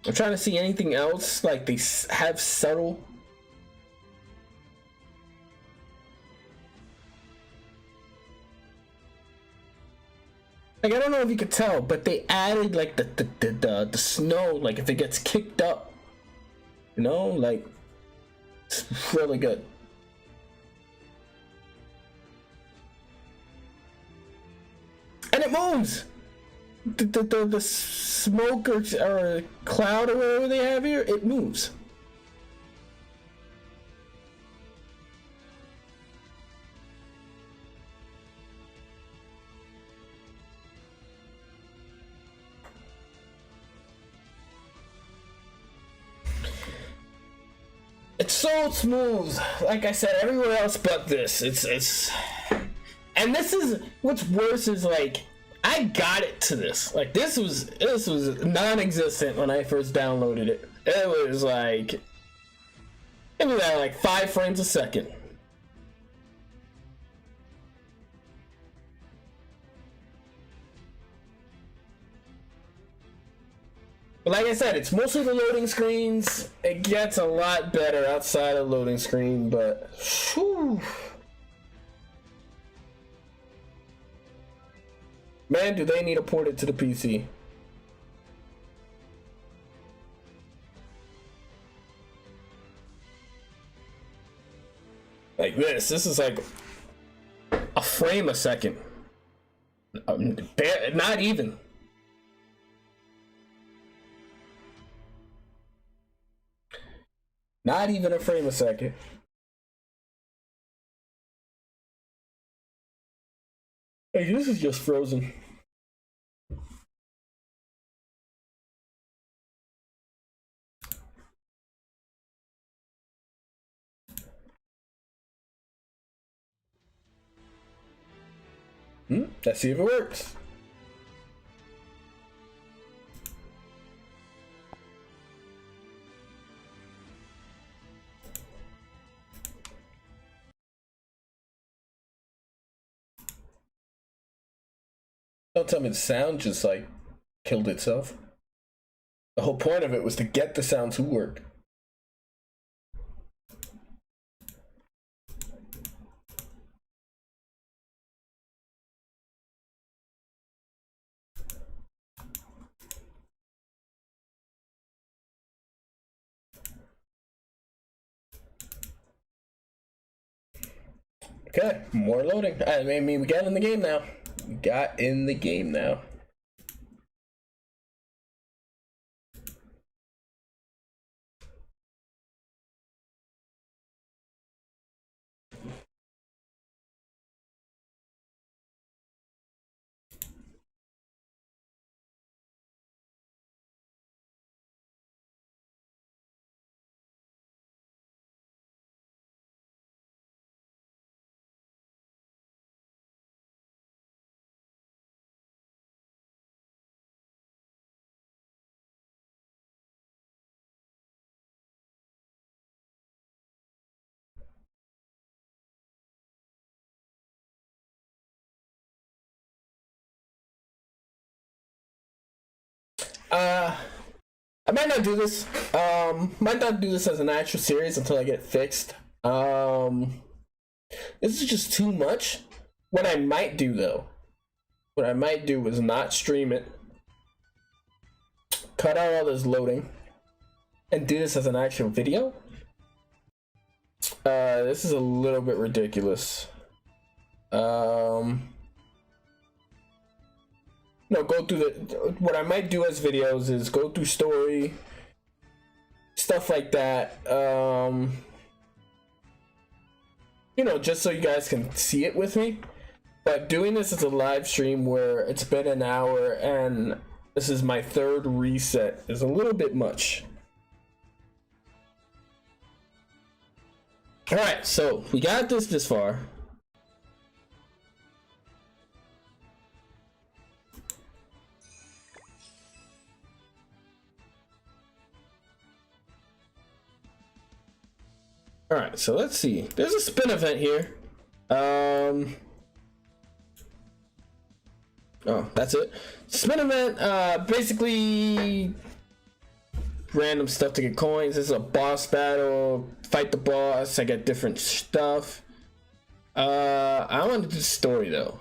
I'm trying to see anything else like they have subtle. Like I don't know if you could tell, but they added like the snow. Like if it gets kicked up, you know, like. It's really good. And it moves! The smoke or cloud or whatever they have here, it moves. It's so smooth. Like I said, everywhere else but this. It's and this is what's worse is like I got it to this. Like this was non-existent when I first downloaded it. It was like at like 5 frames a second. But like I said, it's mostly the loading screens. It gets a lot better outside of loading screen, but whew. Man, do they need to port it to the PC. Like this is like a frame a second. Not even. Not even a frame a second. Hey, this is just frozen. Let's see if it works. Don't tell me the sound just like killed itself. The whole point of it was to get the sound to work. Okay, more loading. I mean, we got in the game now. We got in the game now. I might not do this. Might not do this as an actual series until I get it fixed. This is just too much. What I might do though, what I might do is not stream it, cut out all this loading, and do this as an actual video. This is a little bit ridiculous. No, go through the. What I might do as videos is go through story, stuff like that. You know, just so you guys can see it with me. But doing this as a live stream where it's been an hour and this is my third reset is a little bit much. All right, so we got this far. All right, so let's see. There's a spin event here. Oh, that's it. Spin event, basically random stuff to get coins. This is a boss battle. Fight the boss. I get different stuff. I want to do the story though.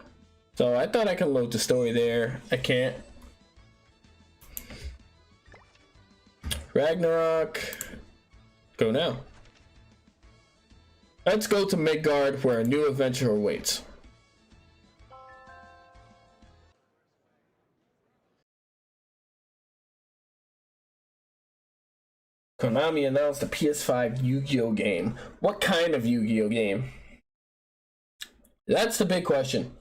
So I thought I could load the story there. I can't. Ragnarok. Go now. Let's go to Midgard where a new adventure awaits. Konami announced a PS5 Yu-Gi-Oh game. What kind of Yu-Gi-Oh game? That's the big question.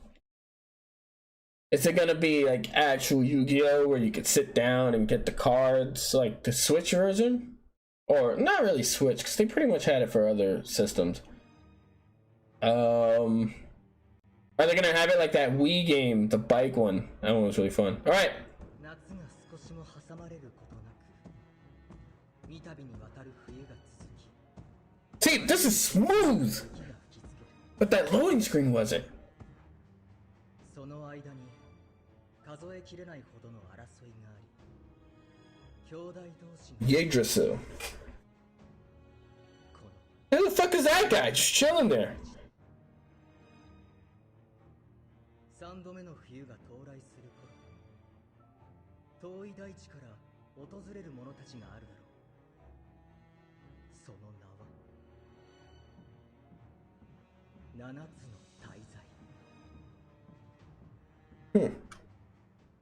Is it gonna be like actual Yu-Gi-Oh where you could sit down and get the cards like the Switch version? Or not really Switch, because they pretty much had it for other systems. Are they gonna have it like that Wii game, the bike one? That one was really fun. All right. See, this is smooth, but that loading screen wasn't. Yggdrasil. Who the fuck is that guy? Just chilling there.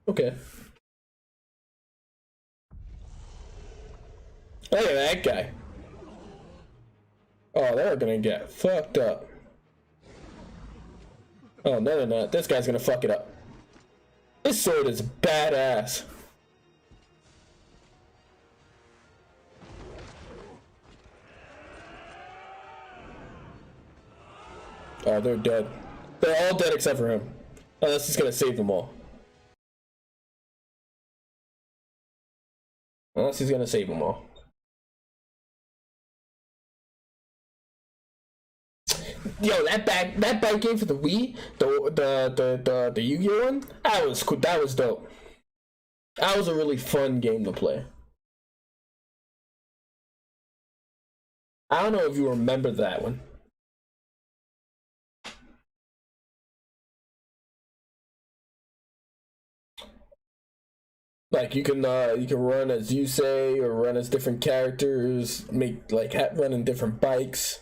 Okay. Look at that guy. Oh, they're gonna get fucked up. Oh, no, they're not. This guy's gonna fuck it up. This sword is badass. Oh, they're dead. They're all dead except for him. Unless he's gonna save them all. Unless he's gonna save them all. Yo, that bike game for the Wii, the Yu-Gi-Oh one, that was cool. That was dope. That was a really fun game to play. I don't know if you remember that one. Like you can run as you say, or run as different characters, make like run in different bikes.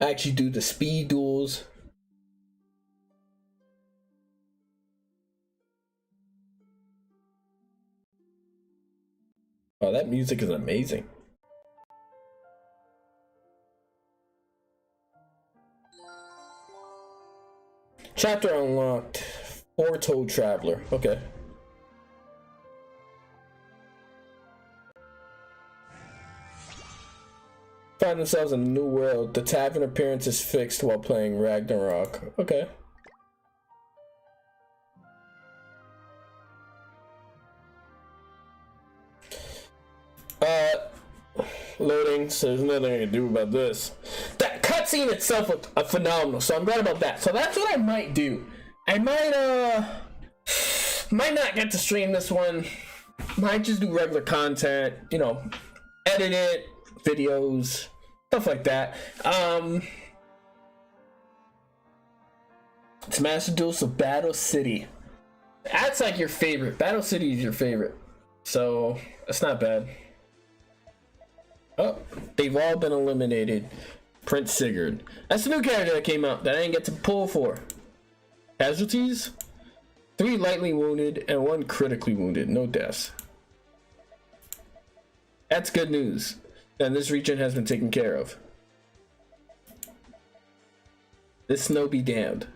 Actually do the speed duels. Oh, that music is amazing. Chapter unlocked. Four-toed traveler. Okay. Find themselves in a new world. The tavern appearance is fixed while playing Ragnarok. Okay. Loading, so there's nothing I can do about this. That cutscene itself was phenomenal, so I'm glad about that. So that's what I might do. I might not get to stream this one. Might just do regular content, you know, edit it, videos, stuff like that. It's Master Duels of Battle City. That's like your favorite. Battle City is your favorite, so that's not bad. Oh, they've all been eliminated. Prince Sigurd. That's the new character that came out that I didn't get to pull for. Casualties? 3 lightly wounded and 1 critically wounded. No deaths. That's good news. And this region has been taken care of. This snow be damned.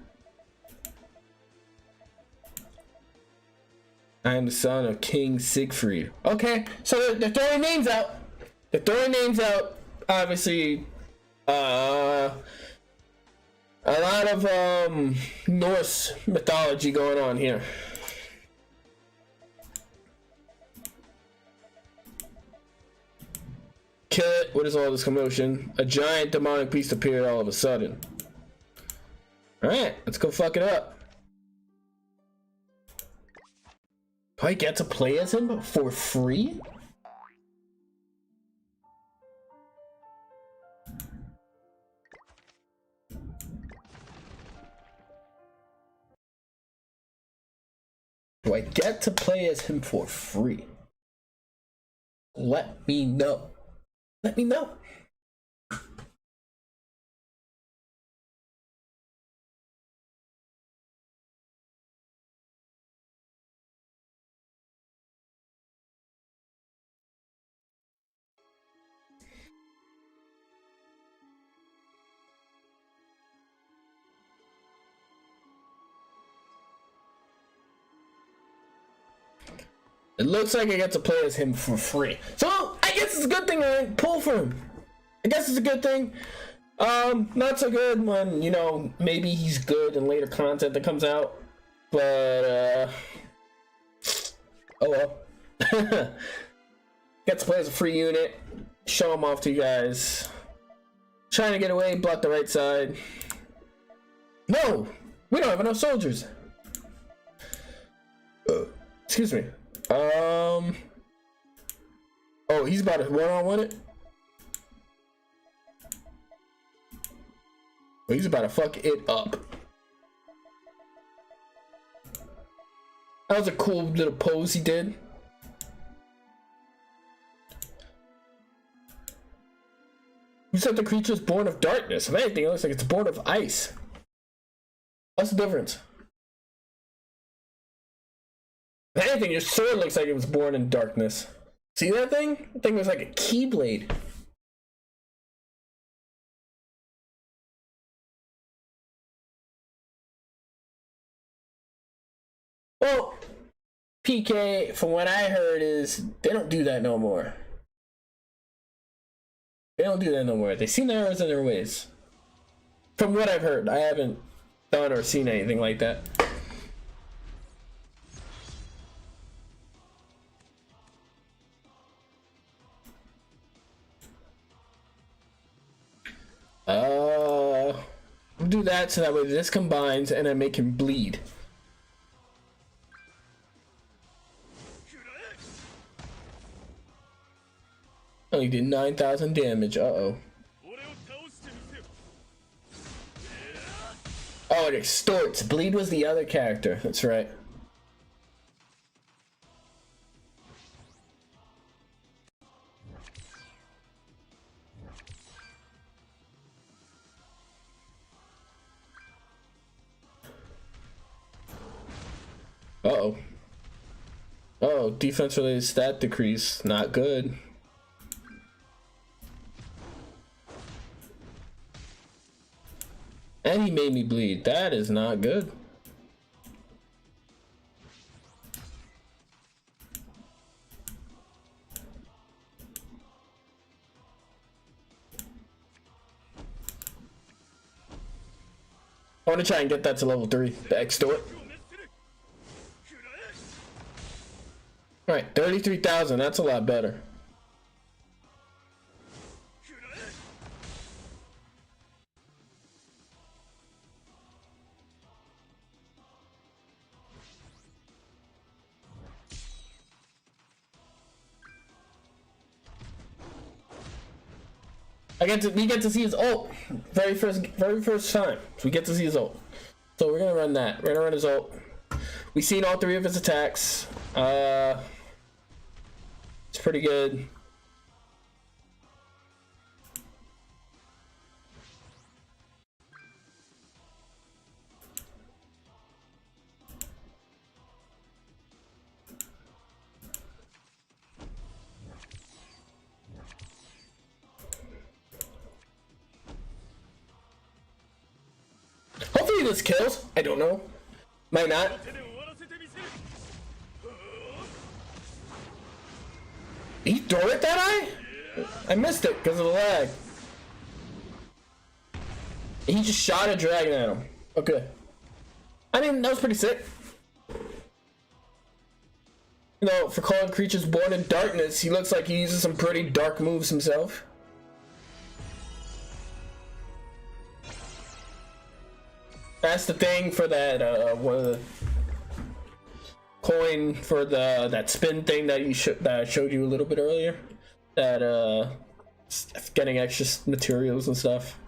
I am the son of King Siegfried. Okay, so they're throwing names out. They're throwing names out. Obviously, a lot of Norse mythology going on here. Kill it. What is all this commotion? A giant demonic beast appeared all of a sudden. Alright, let's go fuck it up. Do I get to play as him for free? Do I get to play as him for free? Let me know. Let me know. It looks like I get to play as him for free. So, I guess it's a good thing I didn't pull for him. I guess it's a good thing. Not so good when, you know, maybe he's good in later content that comes out. But, oh well. Get to play as a free unit. Show him off to you guys. Trying to get away, block the right side. No! We don't have enough soldiers. Excuse me. Oh, he's about to one-on-one it? Oh, he's about to fuck it up. That was a cool little pose he did. You said the creature is born of darkness. If anything, it looks like it's born of ice. What's the difference? If anything, your sword looks like it was born in darkness. See that thing? That thing was like a keyblade. Well, PK, from what I heard, is they don't do that no more. They don't do that no more. They seem to errors in their ways. From what I've heard, I haven't done or seen anything like that. Do that so that way this combines and I make him bleed. Only did 9,000 damage. Uh-oh. Oh, it extorts. Bleed was the other character. That's right. Uh-oh. Oh, defense related stat decrease. Not good. And he made me bleed. That is not good. I want to try and get that to level 3. The extort. Alright, 33,000. That's a lot better. We get to see his ult. Very first time. So we get to see his ult. So we're gonna run that. We're gonna run his ult. We've seen all 3 of his attacks. It's pretty good. Hopefully this kills. I don't know. Might not. He threw it that eye? I missed it because of the lag. He just shot a dragon at him. Okay. I mean, that was pretty sick. You know, for calling creatures born in darkness, he looks like he uses some pretty dark moves himself. That's the thing for that, one of the coin for that spin thing that that I showed you a little bit earlier. That getting extra materials and stuff.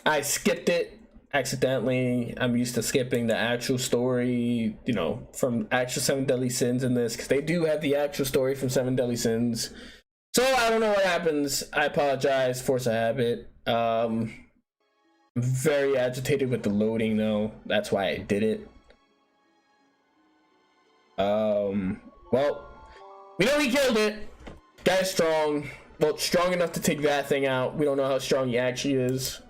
I skipped it accidentally. I'm used to skipping the actual story, you know, from actual 7 Deadly Sins in this, because they do have the actual story from 7 Deadly Sins. So I don't know what happens. I apologize. Force of habit. I'm very agitated with the loading though. That's why I did it. Well, we know he killed it. Guy's strong. Well, strong enough to take that thing out. We don't know how strong he actually is.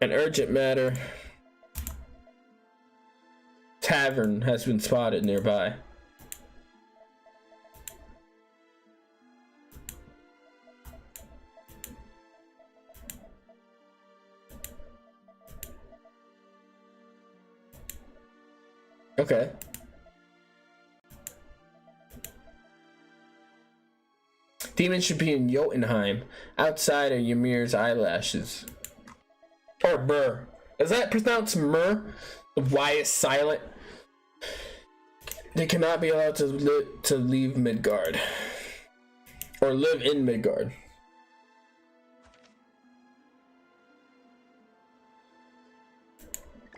An urgent matter. Tavern has been spotted nearby. Okay. Demon should be in Jotunheim, outside of Ymir's eyelashes. Or Myrrh. Is that pronounced Myrrh? The Y is silent. They cannot be allowed to leave Midgard. Or live in Midgard.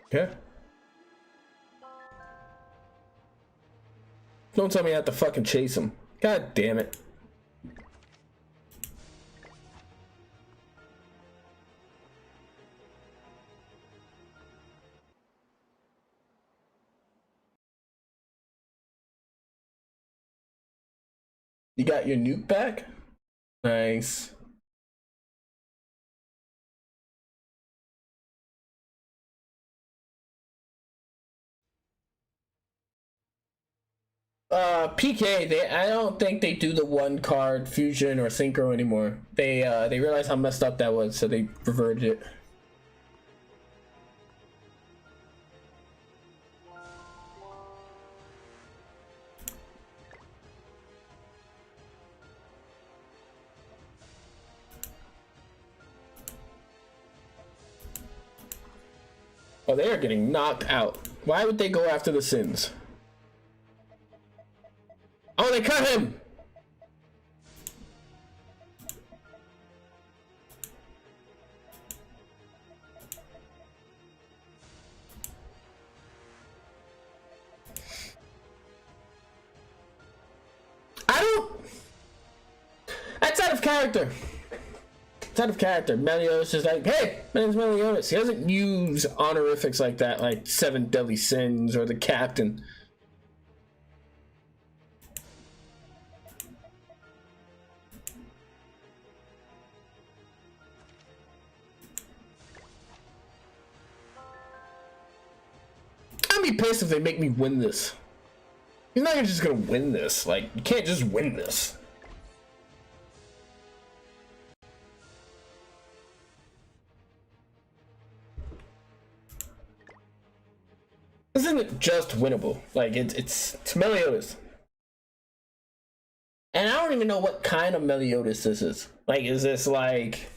Okay. Don't tell me I have to fucking chase him. God damn it. You got your nuke back? Nice. PK, I don't think they do the one card fusion or synchro anymore. They realized how messed up that was, so they reverted it. Oh, they are getting knocked out. Why would they go after the Sins? Oh, they cut him! That's out of character. It's out of character. Meliodas is like, hey, my name's Meliodas. He doesn't use honorifics like that, like 7 Deadly Sins or the Captain. I'd be pissed if they make me win this. You're not just gonna win this. Like, you can't just win this. This isn't just winnable. Like, it's Meliodas. And I don't even know what kind of Meliodas this is. Like, is this like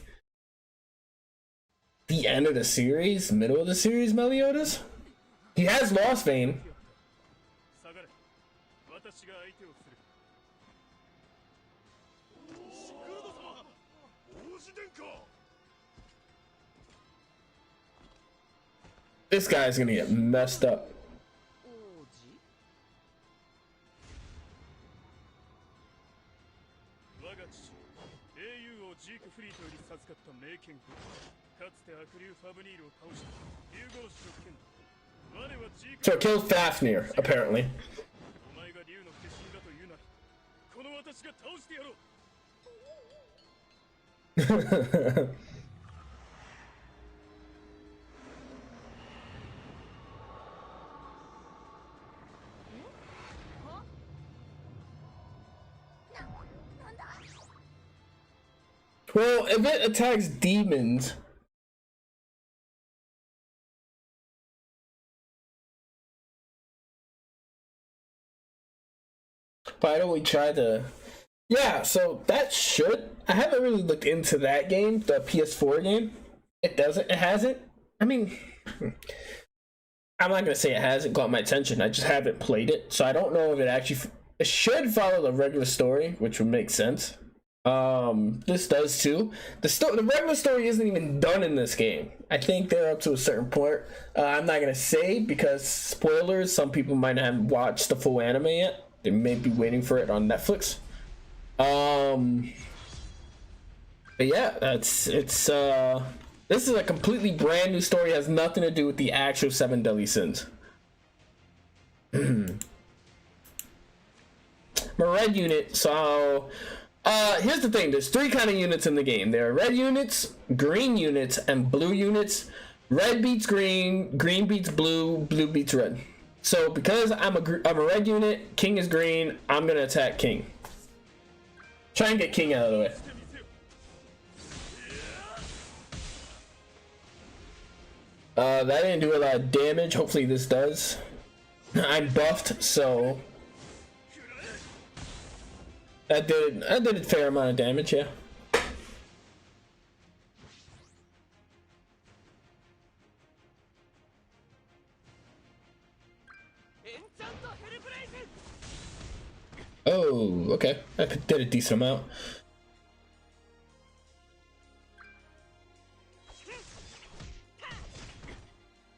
the end of the series? Middle of the series Meliodas? He has lost Vayne. This guy's gonna get messed up. So it kills Fafnir, apparently. Well, if it attacks demons, why don't we try the... Yeah, so that should... I haven't really looked into that game, the PS4 game. It doesn't, it hasn't. I mean, I'm not gonna say it hasn't caught my attention, I just haven't played it, so I don't know if it actually... It should follow the regular story, which would make sense. This does too. The regular story isn't even done in this game. I think they're up to a certain point. I'm not gonna say because spoilers. Some people might not have watched the full anime yet. They may be waiting for it on Netflix. But yeah, it's this is a completely brand new story. It has nothing to do with the actual 7 Deadly Sins. I'm a red unit, so here's the thing. There's 3 kind of units in the game. There are red units, green units, and blue units. Red beats green, green beats blue, blue beats red. So because I'm a red unit, King is green, I'm gonna attack King. Try and get King out of the way. That didn't do a lot of damage. Hopefully this does. I'm buffed, so that did a fair amount of damage, yeah. Oh, okay. I did a decent amount.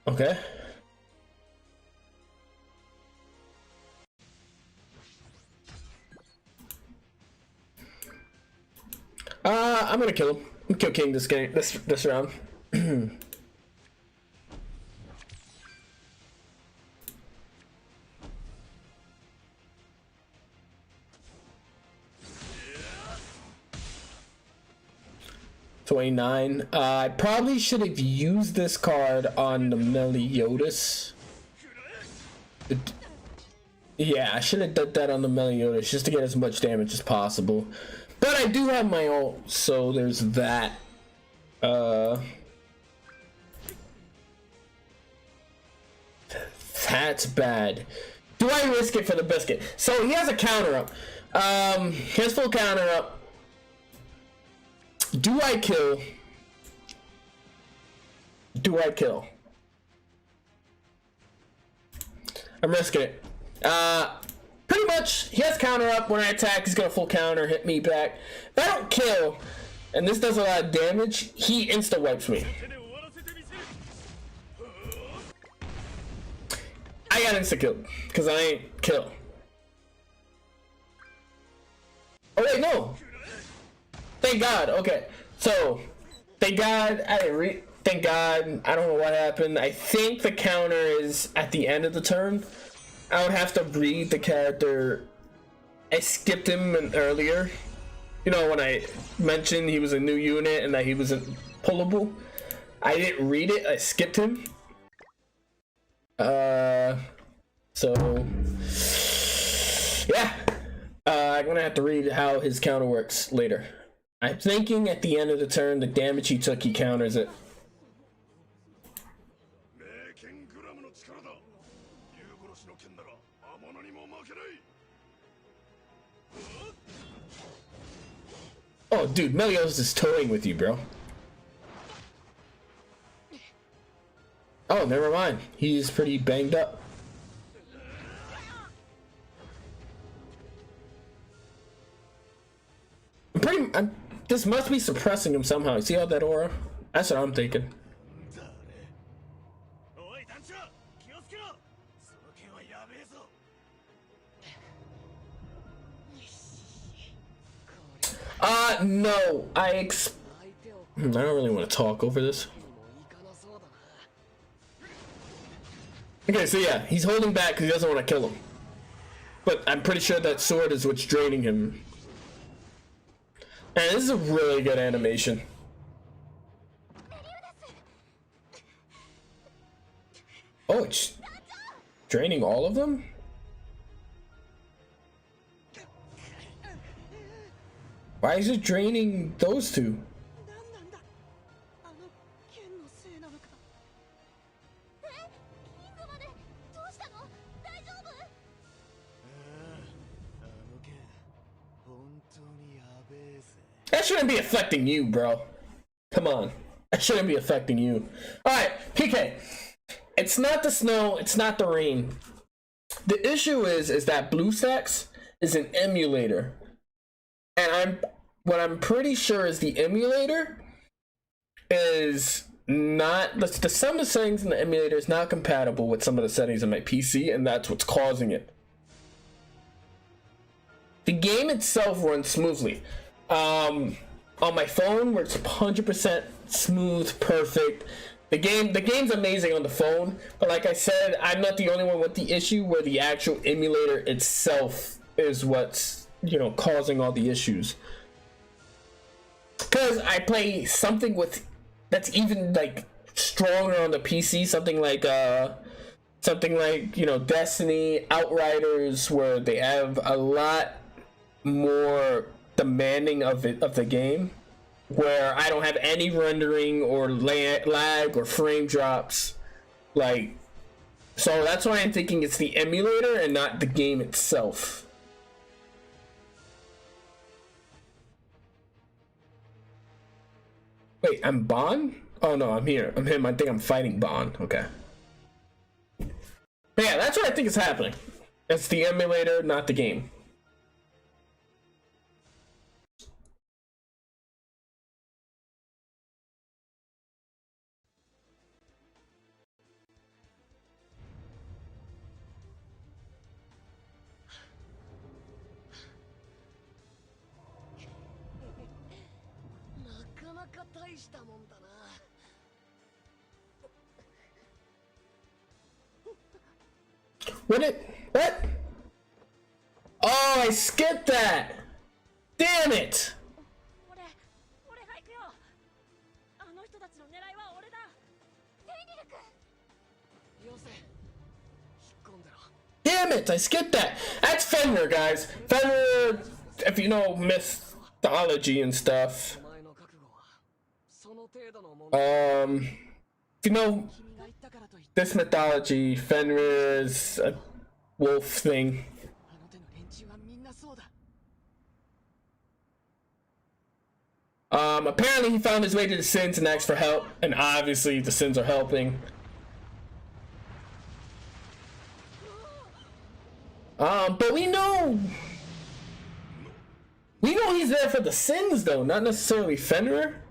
Okay. I'm gonna kill him. I'm gonna kill King this game, this round. 29. I probably should have used this card on the Meliodas. Yeah, I should have done that on the Meliodas just to get as much damage as possible. But I do have my ult, so there's that. That's bad. Do I risk it for the biscuit? So he has a counter up. He has full counter up. Do I kill? Do I kill? I'm risking it. Pretty much, he has counter up. When I attack, he's gonna full counter, hit me back. If I don't kill, and this does a lot of damage, he insta wipes me. I got insta killed because I ain't kill. Oh wait, no. Thank God. Okay, so thank God I didn't read. Thank God. I don't know what happened. I think the counter is at the end of the turn. I would have to read the character. I skipped him earlier. You know, when I mentioned he was a new unit and that he wasn't pullable. I didn't read it. I skipped him. So yeah. I'm gonna have to read how his counter works later. I'm thinking at the end of the turn, the damage he took, he counters it. Oh, dude, Meliodas is toying with you, bro. Oh, never mind. He's pretty banged up. This must be suppressing him somehow. You see all that aura? That's what I'm thinking. No. I don't really want to talk over this. Okay, so yeah, he's holding back because he doesn't want to kill him. But I'm pretty sure that sword is what's draining him. And this is a really good animation. Oh, it's draining all of them? Why is it draining those two? That shouldn't be affecting you, bro. Come on. That shouldn't be affecting you. Alright, PK. It's not the snow, it's not the rain. The issue is that BlueStacks is an emulator. And what I'm pretty sure is the emulator is not some of the settings in the emulator is not compatible with some of the settings in my PC, and that's what's causing it. The game itself runs smoothly. On my phone, where it's 100% smooth, perfect. The game's amazing on the phone, but like I said, I'm not the only one with the issue where the actual emulator itself is what's, you know, causing all the issues. Because I play something that's even like stronger on the PC, something like you know, Destiny, Outriders, where they have a lot more demanding of the game, where I don't have any rendering or lag or frame drops, like, so that's why I'm thinking it's the emulator and not the game itself. Wait, I'm Bond? Oh no, I'm here. I'm him. I think I'm fighting Bond. Okay. But yeah, that's what I think is happening. It's the emulator, not the game. What? Oh, I skipped that! Damn it! Damn damn it! I skipped that. That's Fenrir, guys. Fenrir, if you know mythology and stuff. If you know this mythology, Fenrir is a wolf thing. Apparently he found his way to the Sins and asked for help, and obviously the Sins are helping. But we know he's there for the Sins, though, not necessarily Fenrir.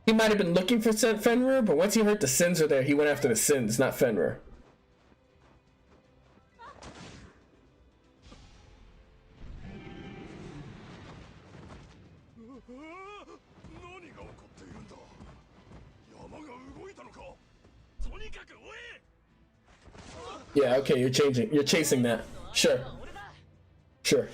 He might have been looking for Fenrir, but once he heard the Sins are there, he went after the Sins, not Fenrir. Yeah, okay, you're chasing that. Sure. Sure.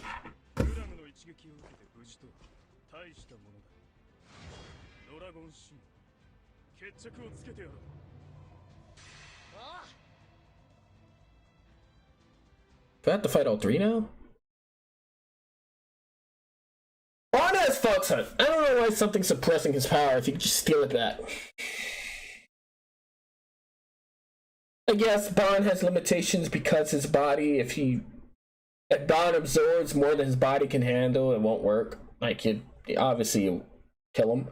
Do I have to fight all three now? Bond has Fox Hunt. I don't know why something's suppressing his power if you could just steal it back. I guess Bond has limitations because his body, if Bond absorbs more than his body can handle, it won't work. Like, obviously you'll kill him.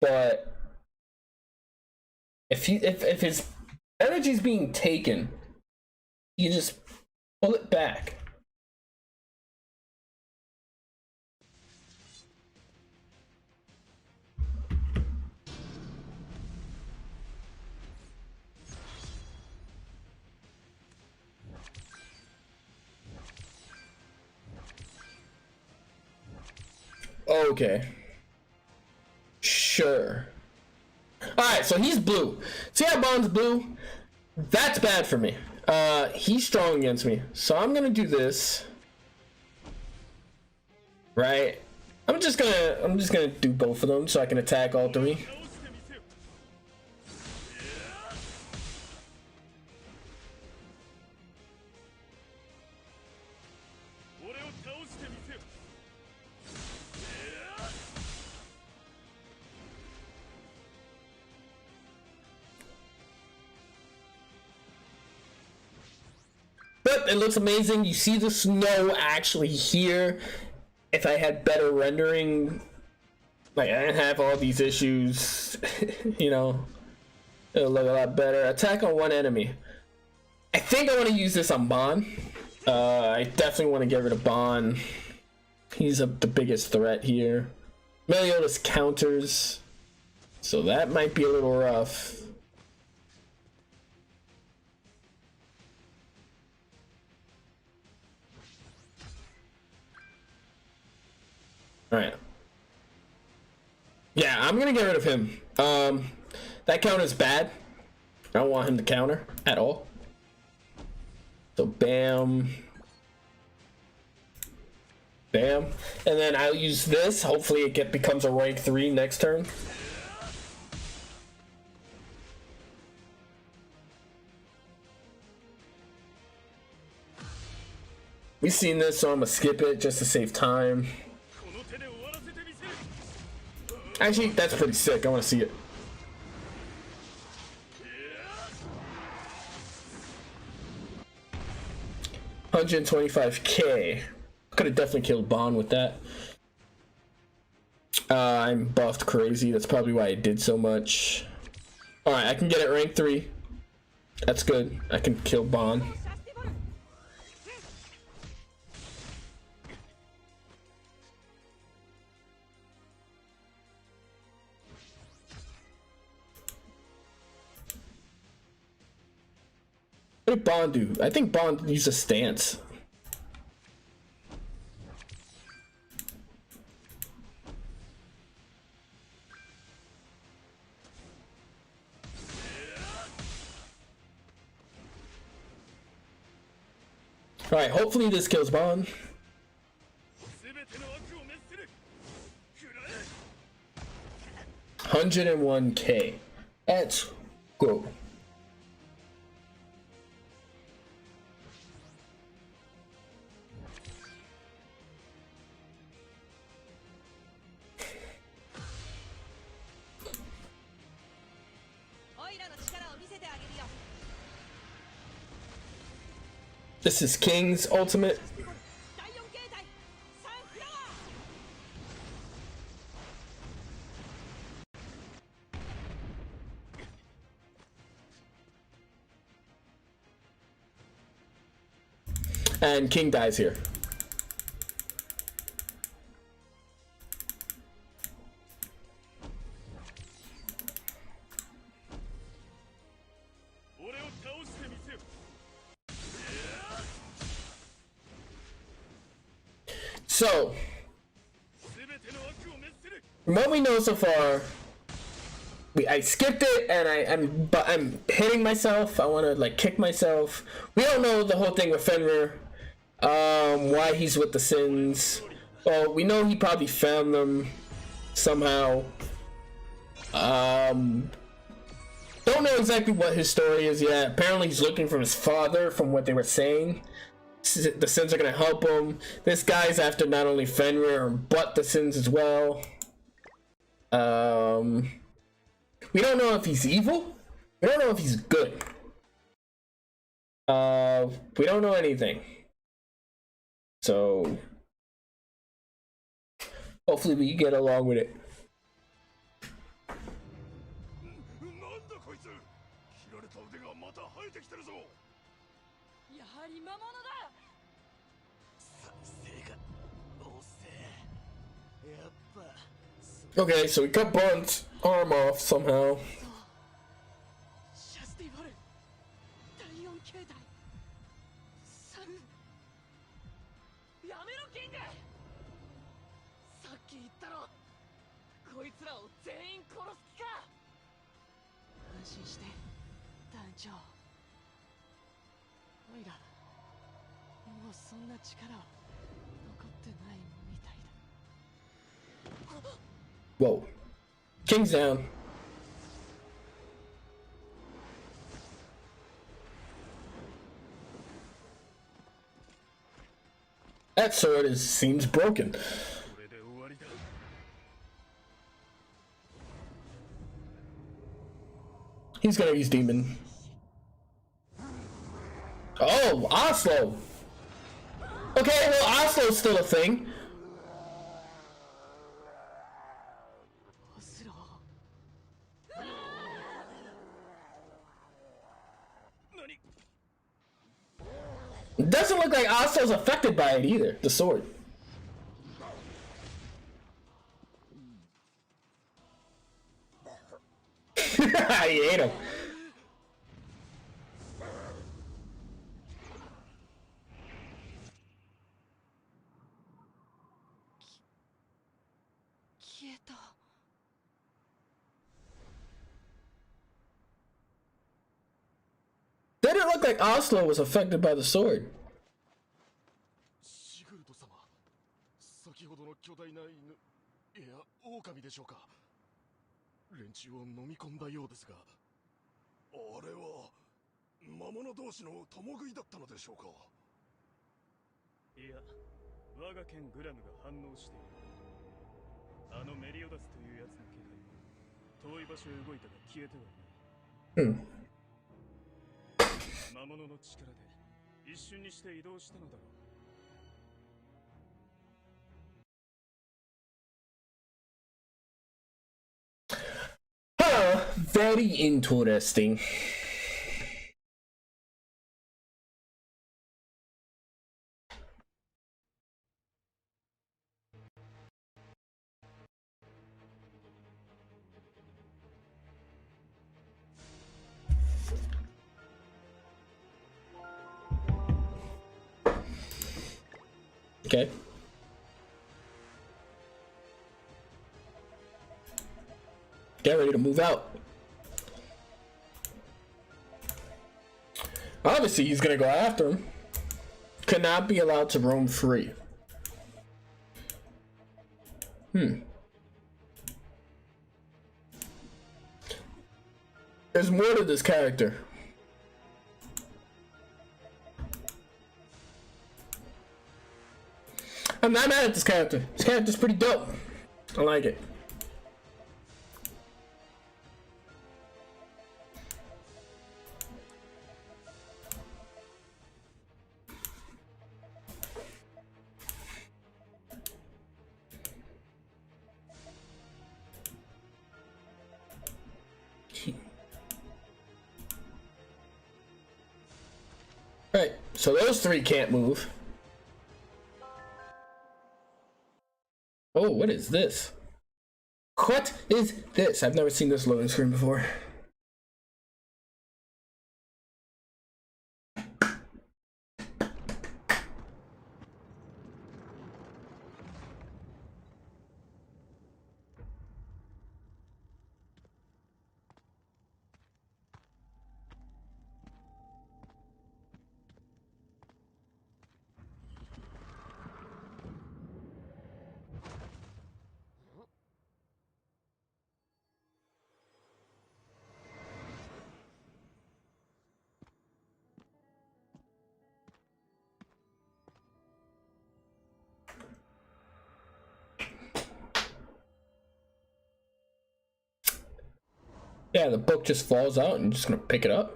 But if his energy's being taken, you just pull it back. Okay. Sure. Alright, so he's blue. See how Bond's blue? That's bad for me. He's strong against me. So I'm gonna do this. Right? I'm just gonna do both of them so I can attack all three. But it looks amazing. You see the snow actually here. If I had better rendering, like I didn't have all these issues, you know, it'll look a lot better. Attack on one enemy. I think I want to use this on Bond. I definitely want to get rid of Bond. He's the biggest threat here. Meliodas counters, so that might be a little rough. Alright. Yeah, I'm gonna get rid of him. That counter's bad. I don't want him to counter at all. So bam. Bam. And then I'll use this. Hopefully it becomes a rank 3 next turn. We've seen this, so I'm gonna skip it just to save time. Actually, that's pretty sick. I want to see it. $125K. Could have definitely killed Bond with that. I'm buffed crazy. That's probably why I did so much. Alright, I can get it rank 3. That's good. I can kill Bond. What did Bond do? I think Bond used a stance. Alright, hopefully this kills Bond. $101K. Let's go. This is King's ultimate. And King dies here. So, from what we know so far, I skipped it, and I'm hitting myself. I want to like kick myself. We don't know the whole thing with Fenrir, why he's with the Sins. Well, we know he probably found them somehow. Don't know exactly what his story is yet. Apparently, he's looking for his father, from what they were saying. The Sins are gonna help him. This guy's after not only Fenrir but the Sins as well. We don't know if he's evil. We don't know if he's good. We don't know anything. So hopefully we get along with it. Okay, so we cut Brunt's arm off somehow. Whoa. King's down. That sword seems broken. He's gonna use demon. Oh, Oslo. Okay, well, Oslo's still a thing. It doesn't look like Oslo's affected by it either, the sword. He ate him. Didn't look like Oslo was affected by the sword. Huh, very interesting. Okay. Get ready to move out. Obviously, he's gonna go after him. Cannot be allowed to roam free. There's more to this character. I'm not mad at this character. This character's pretty dope. I like it. So those three can't move. Oh, what is this? What is this? I've never seen this loading screen before. Yeah, the book just falls out and I'm just gonna pick it up.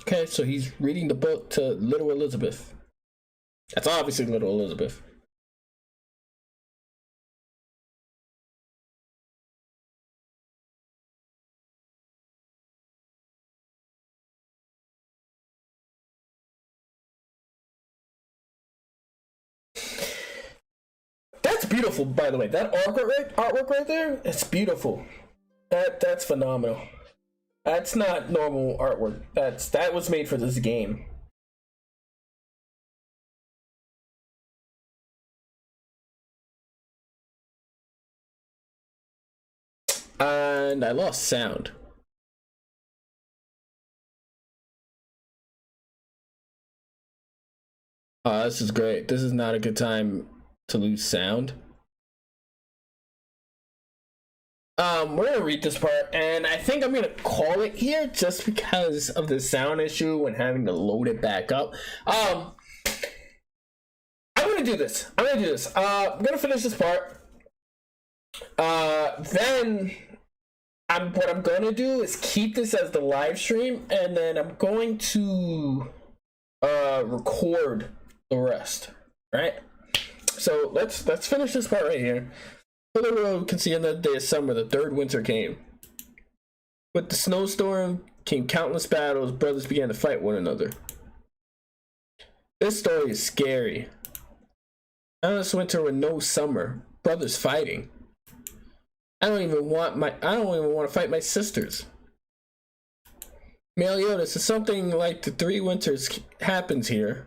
Okay, so he's reading the book to little Elizabeth. That's obviously little Elizabeth. That's beautiful, by the way. That artwork right there, it's beautiful. That's phenomenal. That's not normal artwork. That was made for this game. And I lost sound. This is great. This is not a good time to lose sound. We're gonna read this part, and I think I'm gonna call it here just because of the sound issue and having to load it back up. I'm gonna do this. I'm gonna finish this part. Then what I'm gonna do is keep this as the live stream, and then I'm going to record the rest. Right? So let's finish this part right here. For the world can see another day of summer, the third winter came. With the snowstorm came countless battles, brothers began to fight one another. This story is scary. Endless winter with no summer, brothers fighting. I don't even want to fight my sisters. Meliodas, if something like the three winters happens here,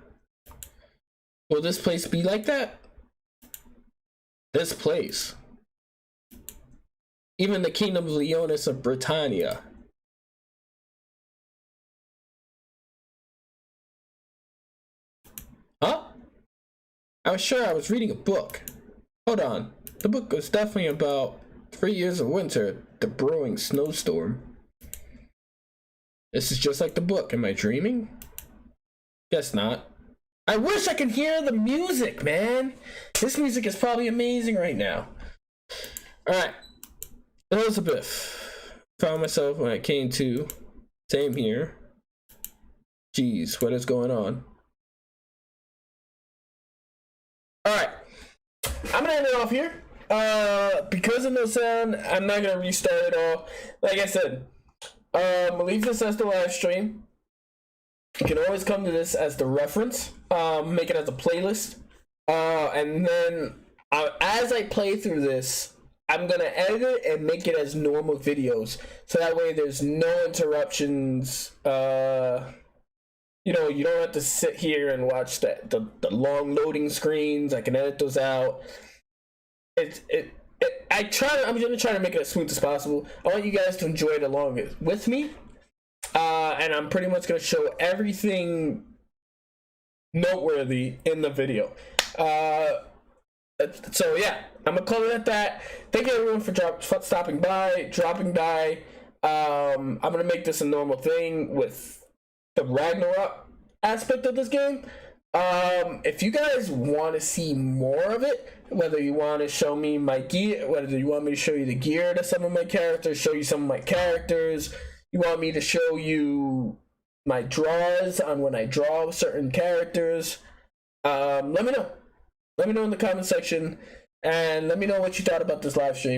will this place be like that? This place. Even the kingdom of Leonis of Britannia. Huh? I was sure I was reading a book. Hold on. The book was definitely about 3 years of winter, the brewing snowstorm. This is just like the book. Am I dreaming? Guess not. I wish I could hear the music, man. This music is probably amazing right now. Alright. Elizabeth. Found myself when I came to. Same here. Jeez, what is going on? Alright. I'm gonna end it off here. Because of no sound, I'm not gonna restart it all. Like I said, leave this as the live stream. You can always come to this as the reference. Make it as a playlist. And then as I play through this, I'm gonna edit it and make it as normal videos, so that way there's no interruptions. You know, you don't have to sit here and watch the long loading screens. I can edit those out. I'm gonna try to make it as smooth as possible. I want you guys to enjoy it along with me. And I'm pretty much gonna show everything noteworthy in the video. So yeah, I'm gonna call it at that. Thank you everyone for stopping by, dropping by. I'm gonna make this a normal thing with the Ragnarok aspect of this game. If you guys want to see more of it, whether you want to show me my gear, whether you want me to show you the gear to some of my characters, show you some of my characters, you want me to show you my draws on when I draw certain characters, let me know. Let me know in the comment section, and let me know what you thought about this live stream.